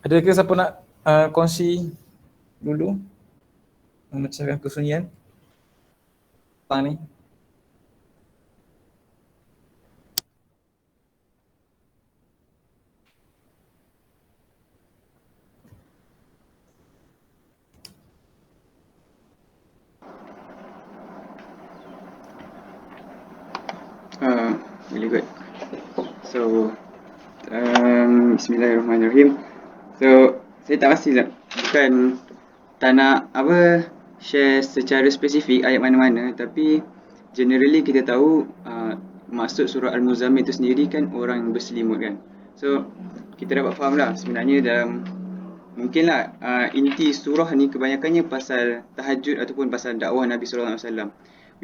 Ada ke siapa nak kongsi dulu memecahkan kesunyian petang ni? Really good. So, Bismillahirrahmanirrahim. So, saya tak pastilah, bukan tak nak share secara spesifik ayat mana-mana, tapi generally kita tahu maksud surah Al-Muzammil itu sendiri kan orang berselimut kan. So, kita dapat faham lah sebenarnya dalam mungkinlah inti surah ni kebanyakannya pasal tahajud ataupun pasal dakwah Nabi SAW.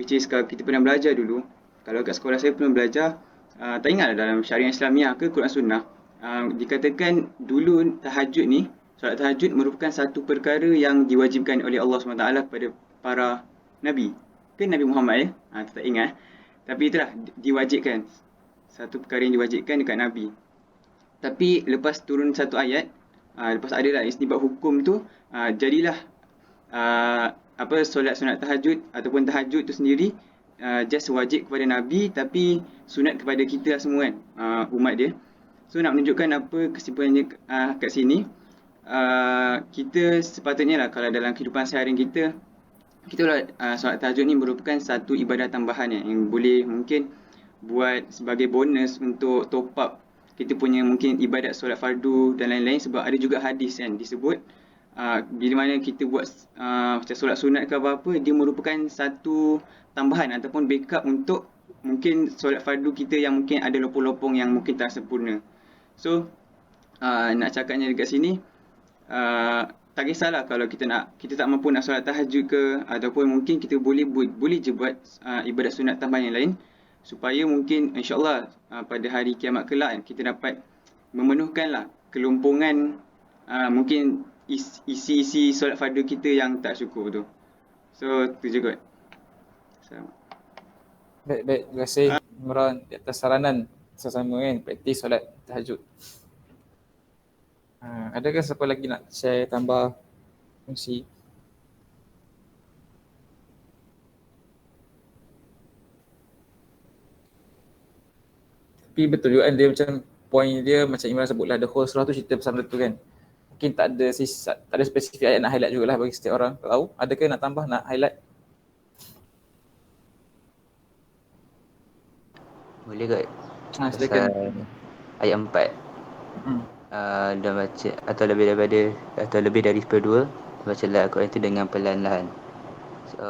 Which is kalau kita pernah belajar dulu, kalau kat sekolah saya pernah belajar, tak ingatlah dalam syariah Islamiah ke Quran Sunnah, dikatakan dulu tahajud ni, solat tahajud merupakan satu perkara yang diwajibkan oleh Allah SWT kepada para Nabi. Ke Nabi Muhammad ya? Tak ingat. Tapi itulah, diwajibkan. Satu perkara yang diwajibkan dekat Nabi. Tapi lepas turun satu ayat, lepas ada lah istinbat hukum tu, jadilah solat sunat tahajud ataupun tahajud tu sendiri just wajib kepada Nabi tapi sunat kepada kita lah semua kan, umat dia. So nak menunjukkan apa kesimpulannya kat sini, kita sepatutnya lah kalau dalam kehidupan seharian kita solat tahajud ni merupakan satu ibadah tambahan yang boleh mungkin buat sebagai bonus untuk top up kita punya mungkin ibadat solat fardu dan lain-lain, sebab ada juga hadis kan disebut bila mana kita buat macam solat sunat ke apa-apa, dia merupakan satu tambahan ataupun backup untuk mungkin solat fardu kita yang mungkin ada lopong-lopong yang mungkin tak sempurna. So nak cakapnya dekat sini, tak kisahlah kalau kita tak mampu nak solat tahajud ke, ataupun mungkin kita boleh je buat ibadat sunat tambahan yang lain, supaya mungkin insyaAllah pada hari kiamat kelak kita dapat memenuhkanlah kelompongan mungkin isi solat fardu kita yang tak syukur tu. So tu je kot. Baik, terima kasih Imran di atas saranan sesama kan praktis solat tahajud. Adakah siapa lagi nak share tambah fungsi? Tapi betul juga kan, dia macam point dia macam Imran sebutlah, the whole surah tu cerita pasal benda tu kan. Mungkin tak ada spesifik ayat nak highlight jugalah bagi setiap orang. Tak tahu, adakah nak tambah, nak highlight? Boleh kot. Silakan. Ayat 4. Dah baca atau lebih dari seperdua, bacalah Al-Quran itu dengan perlahan-lahan. So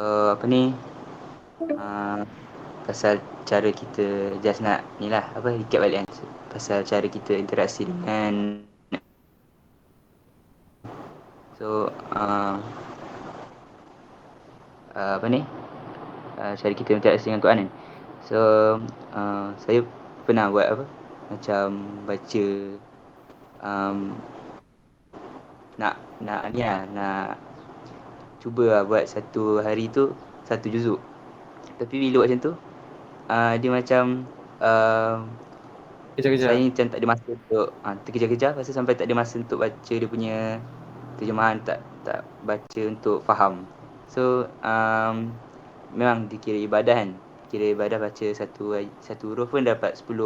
pasal cara kita just nak ni lah, recap balik kan. Pasal cara kita interaksi dengan cara kita interaksi dengan Quran kan. So saya pernah buat macam baca nak cuba buat satu hari tu satu juzuk. Tapi bila buat macam tu dia macam kejar-kejar. Saya macam tak ada masa untuk terkejar-kejar, pasal sampai tak ada masa untuk baca dia punya terjemahan, tak baca untuk faham. So memang dikira ibadah kan. Kira ibadah baca satu huruf pun dapat 10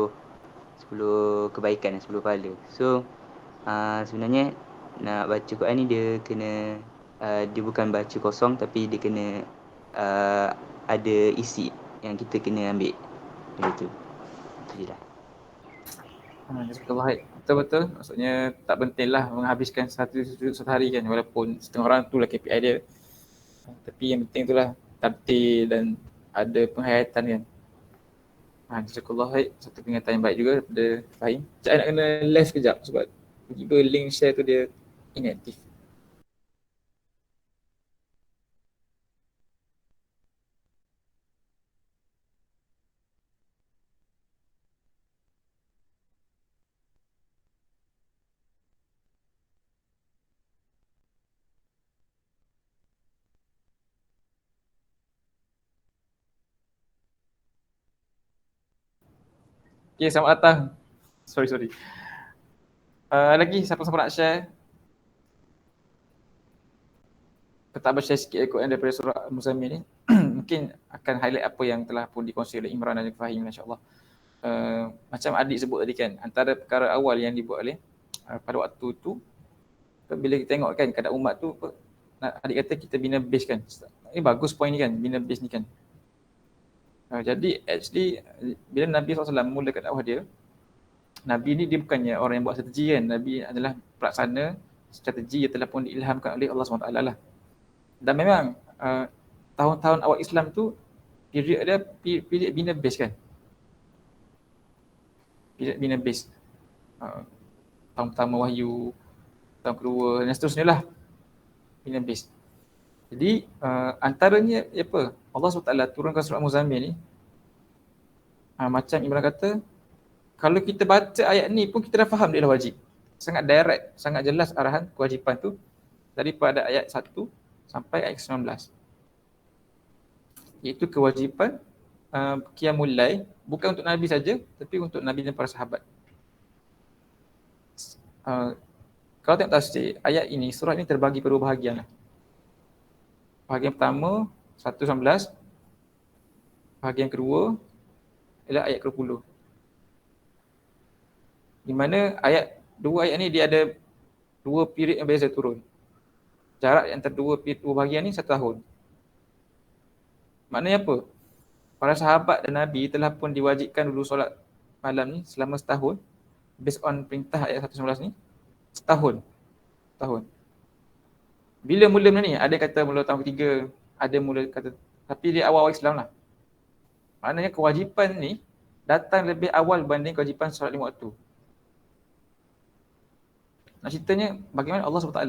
kebaikan, 10 pahala. So sebenarnya nak baca Quran ni dia kena dia bukan baca kosong, tapi dia kena ada isi yang kita kena ambil. Begitu. Itu je lah. Jazakallah khair. Betul-betul. Maksudnya tak pentinglah menghabiskan satu hari kan, walaupun setengah orang tu lah KPI dia. Tapi yang penting itulah tertib dan ada penghayatan kan. Jazakallah khair. Satu peringatan yang baik juga daripada Fahim. Saya nak kena live sekejap sebab tiba link share tu dia inaktif. Okay, selamat datang. Sorry. Lagi siapa-siapa nak share? Tak share sikit Quran daripada surah Al-Muzammil ni. Mungkin akan highlight apa yang telah pun dikongsi oleh Imran dan Fahim, insyaAllah. Macam adik sebut tadi kan, antara perkara awal yang dibuat oleh pada waktu tu, bila kita tengok kan keadaan umat tu, adik kata kita bina base kan. Ini bagus point ni kan, bina base ni kan. Jadi actually bila Nabi SAW mulakan dakwah dia, Nabi ni dia bukannya orang yang buat strategi kan. Nabi adalah pelaksana strategi yang telah pun diilhamkan oleh Allah SWT lah. Dan memang tahun-tahun awal Islam tu period dia period bina base kan. Period bina base. Tahun pertama wahyu, tahun kedua dan seterusnya lah bina base. Jadi antaranya apa? Allah SWT turunkan surah Muzammil ni macam Imran kata, kalau kita baca ayat ni pun kita dah faham dia dah wajib. Sangat direct, sangat jelas arahan kewajipan tu daripada ayat 1 sampai ayat 19. Iaitu kewajipan qiyamul lail bukan untuk Nabi saja tapi untuk Nabi dan para sahabat. Kalau tengok tafsir ayat ini, surah ini terbagi pada dua bahagian lah. Bahagian pertama 1-19, bahagian kedua ialah ayat ke-20. Di mana dua ayat ni dia ada dua period yang berbeza turun. Jarak antara dua bahagian ni 1 tahun. Maknanya apa? Para sahabat dan Nabi telah pun diwajibkan dulu solat malam ni selama setahun based on perintah ayat 119 ni. Setahun. Bila mula ni? Ada kata mula tahun ketiga, ada mula kata, tapi dia awal-awal Islam lah. Maknanya kewajipan ni datang lebih awal berbanding kewajipan solat 5 waktu. Nak ceritanya bagaimana Allah SWT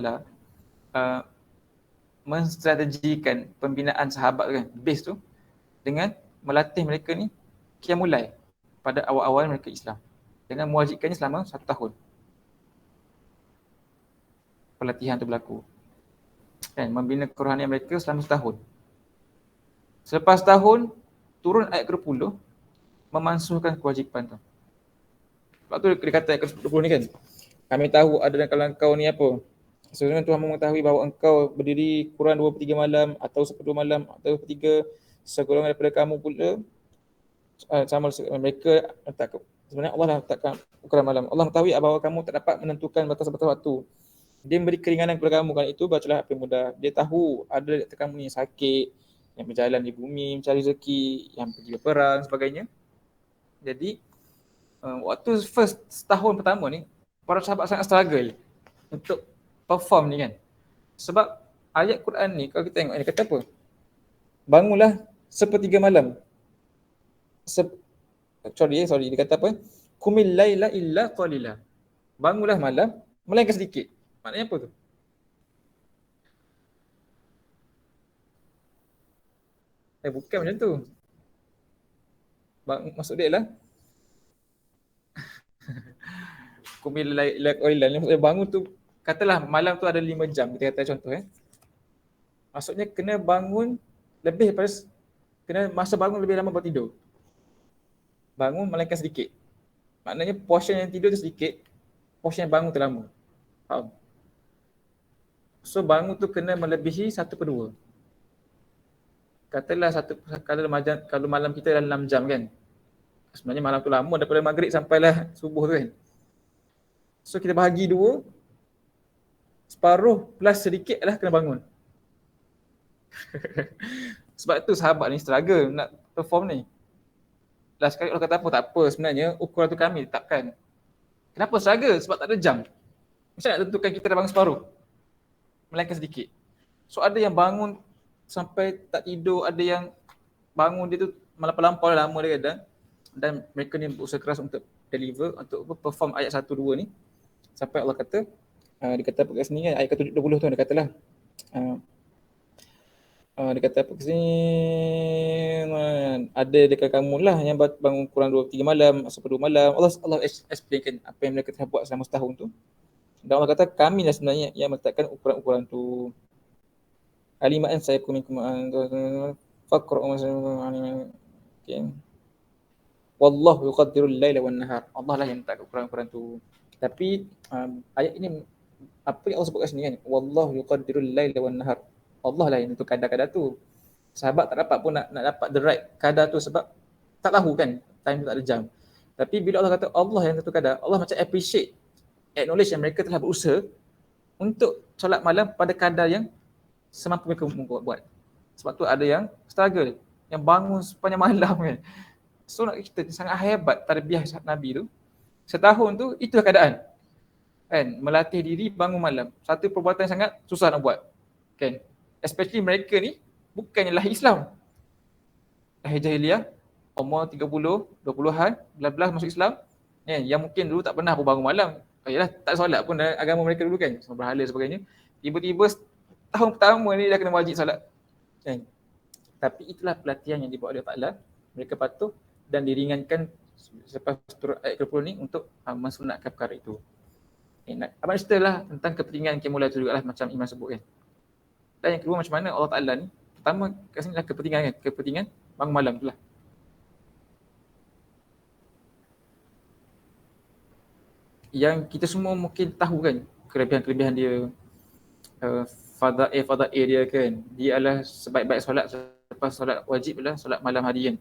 menstrategikan pembinaan sahabat kan, base tu, dengan melatih mereka ni qiyamul lail pada awal-awal mereka Islam. Dengan mewajibkannya selama 1 tahun. Pelatihan tu berlaku. Kan, membina kerohanian mereka selama 1 tahun. Selepas tahun, turun ayat ke-20, memansuhkan kewajipan tu. Sebab tu dia kata ayat ke-20 ni kan, kami tahu ada dalam kalangan kau ni apa. Sebenarnya Tuhan mengetahui bahawa engkau berdiri kurang 23 malam atau 1/2 malam atau 1/3 segolongan daripada kamu pula sama mereka letak. Sebenarnya Allah dah letakkan ukuran malam. Allah mengetahui bahawa kamu tak dapat menentukan batas-batas waktu. Dia memberi keringanan kepada kamu, kerana itu bacalah apa yang mudah. Dia tahu ada dekat kamu ni yang sakit, yang berjalan di bumi mencari rezeki, yang pergi berperang sebagainya. Jadi waktu first setahun pertama ni para sahabat sangat struggle untuk perform ni kan. Sebab ayat Quran ni kalau kita tengok dia kata apa? Bangunlah 1/3 malam. Sorry dia kata apa? Qumil laila illa qalila. Bangunlah malam melainkan sedikit. Maknanya apa tu? Bukan macam tu. Maksud dia lah Qumil laila qalila. Maksudnya bangun tu, katalah malam tu ada 5 jam, kita kata contoh Maksudnya kena bangun lebih daripada, kena masa bangun lebih lama baru tidur. Bangun melainkan sedikit. Maknanya portion yang tidur tu sedikit, portion yang bangun tu lama. Faham? So bangun tu kena melebihi 1/2. Katalah kalau malam kita dalam 6 jam kan. Sebenarnya malam tu lama daripada maghrib sampailah subuh tu kan. So kita bahagi 2, separuh plus sedikit lah kena bangun. Sebab tu sahabat ni struggle nak perform ni. Last kali Allah kata apa? Tak apa, sebenarnya ukuran tu kami tetapkan. Kenapa struggle? Sebab tak ada jam. Macam nak tentukan kita dah bangun separuh? Melainkan sedikit. So ada yang bangun sampai tak tidur, ada yang bangun dia tu melampau lama dia kadang. Dan mereka ni berusaha keras untuk deliver, untuk perform ayat 1-2 ni. Sampai Allah kata, dia kata apa kat sini kan, ayat ke-20 tu dia katalah. Dia kata apa kat sini, ada dekat kamu lah yang bangun kurang 2-3 malam, 1/2 malam. Allah explainkan apa yang mereka telah buat selama setahun tu. Dan Allah kata kami lah sebenarnya yang meletakkan ukuran-ukuran tu. Alimaan saya minkum faqra'u okay. Wallahu yuqaddirul laila wan nahar. Allah lah yang letak ukuran-ukuran tu. Tapi ayat ini apa yang Allah sebut kat sini kan? Wallahu yuqaddirul laila wan nahar. Allah lah yang tentu kadar-kadar tu. Sahabat tak dapat pun nak dapat the right kadar tu sebab tak tahu kan, time tu tak ada jam. Tapi bila Allah kata Allah yang tentu kadar, Allah macam appreciate, acknowledge yang mereka telah berusaha untuk solat malam pada kadar yang semampu mereka buat. Sebab tu ada yang struggle. yang bangun sepanjang malam kan. So nak kita sangat hebat tarbiyah Nabi tu. Setahun tu itulah keadaan. Kan, melatih diri bangun malam. Satu perbuatan sangat susah nak buat. Kan. Especially mereka ni bukannya lahir Islam. Lahir jahiliah, umur 30, 20-an, belas-belas masuk Islam. Yang mungkin dulu tak pernah pun bangun malam. Yalah, tak solat pun dalam agama mereka dulu kan. Semua berhala sebagainya. Tiba-tiba tahun pertama ni dah kena wajib solat. Kan. Tapi itulah pelatihan yang dibuat oleh Allah Ta'ala. Mereka patuh dan diringankan selepas turun ayat ke-10 ni untuk mensunatkan perkara itu. Abang cerita lah tentang kepentingan Qiyamul tu juga lah macam Imam sebut kan. Dan yang kedua macam mana Allah Ta'ala ni, pertama kat sini lah kepentingan kan, kepentingan bangun malam tu lah. Yang kita semua mungkin tahu kan kelebihan-kelebihan dia, fadail dia kan. Dia adalah sebaik-baik solat selepas solat wajib adalah solat malam hari kan.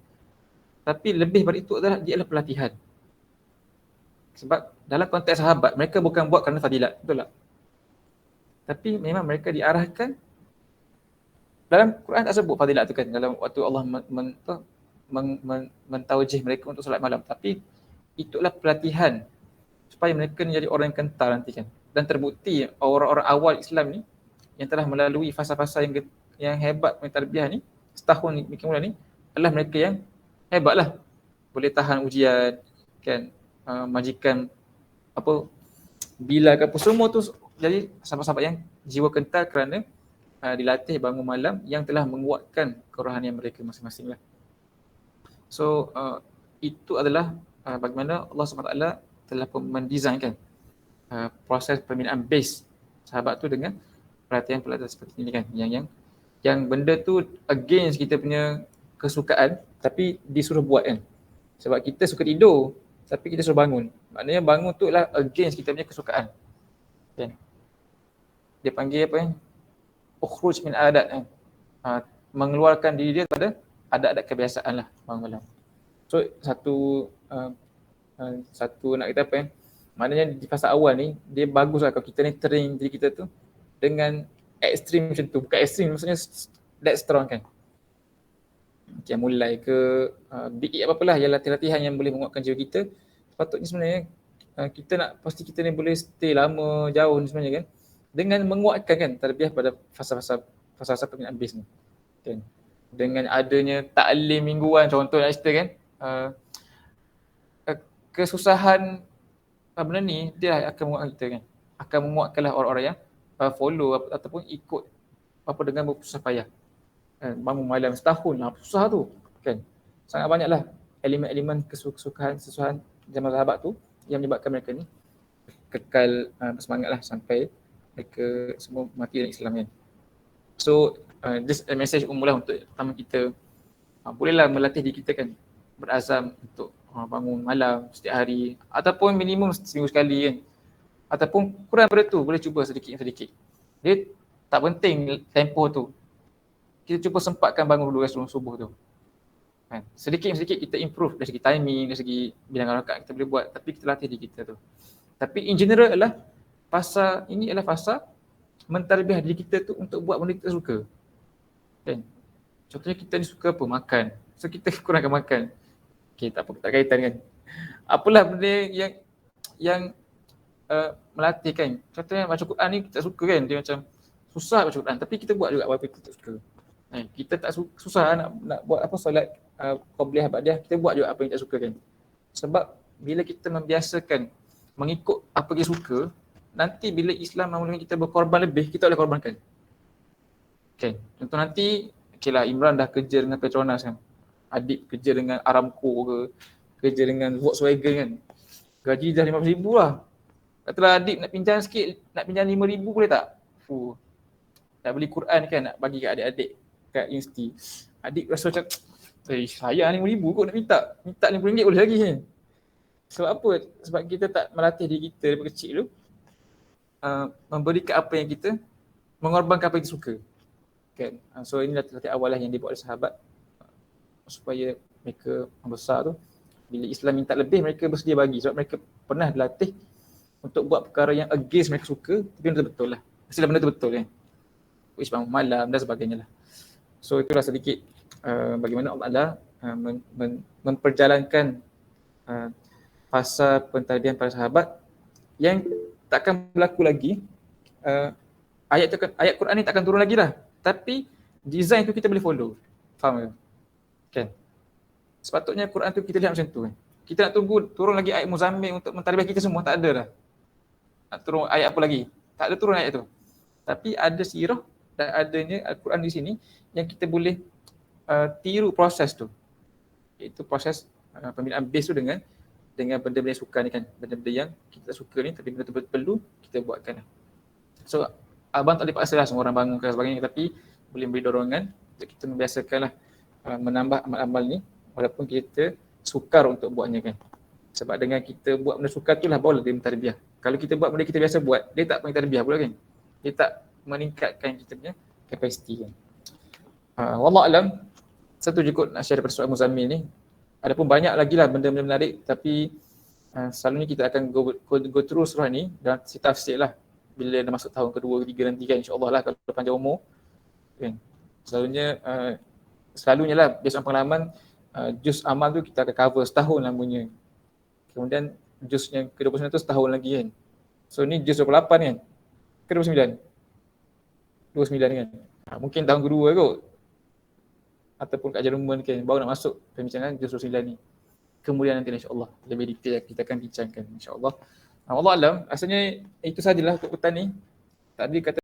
Tapi lebih daripada itu adalah dia adalah pelatihan. Sebab dalam konteks sahabat, mereka bukan buat kerana fadilat, betul tak? Tapi memang mereka diarahkan, dalam Quran tak sebut fadilat tu kan, dalam waktu Allah mentawjih mereka untuk solat malam. Tapi itulah pelatihan supaya mereka menjadi orang yang kental nanti kan. Dan terbukti orang-orang awal Islam ni yang telah melalui fasa-fasa yang hebat punya tarbiyah ni, setahun ni, mula ni, adalah mereka yang hebatlah. Boleh tahan ujian kan, majikan apa bila ke apa semua tu, jadi sahabat-sahabat yang jiwa kental kerana dilatih bangun malam yang telah menguatkan kerohanian mereka masing-masing lah. So itu adalah bagaimana Allah SWT telah mendesainkan proses pembinaan base sahabat tu dengan pelatihan-pelatihan seperti ini kan, yang benda tu against kita punya kesukaan tapi disuruh buat kan. Sebab kita suka tidur tapi kita suruh bangun. Maknanya bangun tu lah against kita punya kesukaan. Kan? Dia panggil apa kan? Ukhruj min adat kan. Mengeluarkan diri dia daripada adat-adat kebiasaan lah bangun malam. So satu nak kata apa kan? Maknanya di fasa awal ni dia bagus lah kalau kita ni train diri kita tu dengan ekstrim macam tu. Bukan ekstrim maksudnya that strong kan. Okay, mulai ke apa-apalah yang latihan-latihan yang boleh menguatkan jiwa kita. Sepatutnya sebenarnya kita nak pasti kita ni boleh stay lama jauh ni sebenarnya kan, dengan menguatkan kan tarbiyah pada fasa-fasa pembinaan base ni kan. Dengan adanya taklim mingguan contoh yang cerita kan, kesusahan benda ni dia akan menguatkan kita kan, akan menguatkanlah orang-orang yang follow ataupun ikut apa dengan bersusah payah. Bangun malam setahun lah, susah tu kan. Sangat banyaklah elemen-elemen kesusahan zaman sahabat tu yang menyebabkan mereka ni kekal bersemangatlah sampai mereka semua mati dalam Islam kan. So just a message umumlah untuk pertama kita bolehlah melatih diri kita kan, berazam untuk bangun malam setiap hari ataupun minimum seminggu sekali kan, ataupun kurang daripada tu boleh cuba sedikit-sedikit. Dia tak penting tempoh tu, kita cuba sempatkan bangun dulu sebelum subuh tu kan. Sedikit-sedikit kita improve dari segi timing, dari segi bilangan rakaat kita boleh buat, tapi kita latih diri kita tu. Tapi in general adalah fasa ini adalah fasa mentarbiah diri kita tu untuk buat benda kita suka kan. Contohnya kita ni suka apa? Makan. So kita kurangkan makan. Okay, tak apa, tak kaitan kan. Apalah benda yang melatih kan. Contohnya baca Quran ni kita suka kan, dia macam susah baca Quran tapi kita buat juga apa kita tak suka. Kita tak susah nak buat apa solat qabliyah ba'diyah, kita buat juga apa yang tak suka kan. Sebab bila kita membiasakan mengikut apa kita suka, nanti bila Islam memulakan kita berkorban lebih, kita boleh korbankan. Okay. Contoh nanti, okeylah Imran dah kerja dengan Petronas kan. Adik kerja dengan Aramco ke, kerja dengan Volkswagen kan. Gaji dah RM15,000 lah. Katalah adik nak pinjam sikit, nak pinjam RM5,000 boleh tak? Nak beli Quran kan, nak bagi kat adik-adik kat universiti. Adik rasa macam, sayang RM5,000 kot nak minta RM50 boleh lagi kan. Sebab apa? Sebab kita tak melatih diri kita daripada kecil tu memberikan apa yang kita, mengorbankan apa yang kita suka kan. So ini latih awal lah yang dibuat oleh sahabat supaya mereka membesar tu, bila Islam minta lebih mereka bersedia bagi, sebab mereka pernah dilatih untuk buat perkara yang against mereka suka tapi benda betul lah, mestilah benda tu betul kan, which bangun malam dan sebagainya lah. So itulah sedikit bagaimana Allah Ta'ala memperjalankan fasa pentadbiran para sahabat yang takkan berlaku lagi, ayat Quran ni takkan turun lagi dah, tapi design tu kita boleh follow. Faham ke? Kan? Sepatutnya Quran tu kita lihat macam tu kan. Kita nak tunggu turun lagi ayat Muzammil untuk mentadbiah kita semua, tak ada dah. Nak turun ayat apa lagi? Tak ada turun ayat tu. Tapi ada sirah dan adanya Al-Quran di sini yang kita boleh tiru proses tu. Iaitu proses pembinaan base tu dengan benda-benda yang suka ni kan. Benda-benda yang kita suka ni tapi benda tu perlu kita buatkan. So abang tak boleh paksa lah semua orang bangun dan sebagainya, tapi boleh beri dorongan untuk kita membiasakanlah menambah amal-amal ni walaupun kita sukar untuk buatnya kan. Sebab dengan kita buat benda sukar tu lah barulah dia mentadbiah. Kalau kita buat benda kita biasa buat, dia tak panggil tadbiah pula kan. Dia tak meningkatkan kita punya kapasiti kan. Wallahu alam, satu je kot nak share daripada surah Muzammil ni. Adapun banyak lagi lah benda-benda menarik, tapi selalunya kita akan go through surah ni dan tafsir lah bila dah masuk tahun kedua, ketiga nanti kan, insyaAllah lah kalau panjang umur kan. Selalunya lah biasa pengalaman, juz amal tu kita akan cover setahun lamanya. Kemudian juz yang ke-29 tu setahun lagi kan. So ni juz 28 kan, ke 29? 29 kan. Mungkin tahun kedua kot. Ataupun kat Jerman kan, baru nak masuk pembincangan juz 29 ni. Kemudian nanti insyaAllah lebih detail kita akan bincangkan insyaAllah. Allah alam, rasanya itu sajalah untuk petang ni. Tadi kata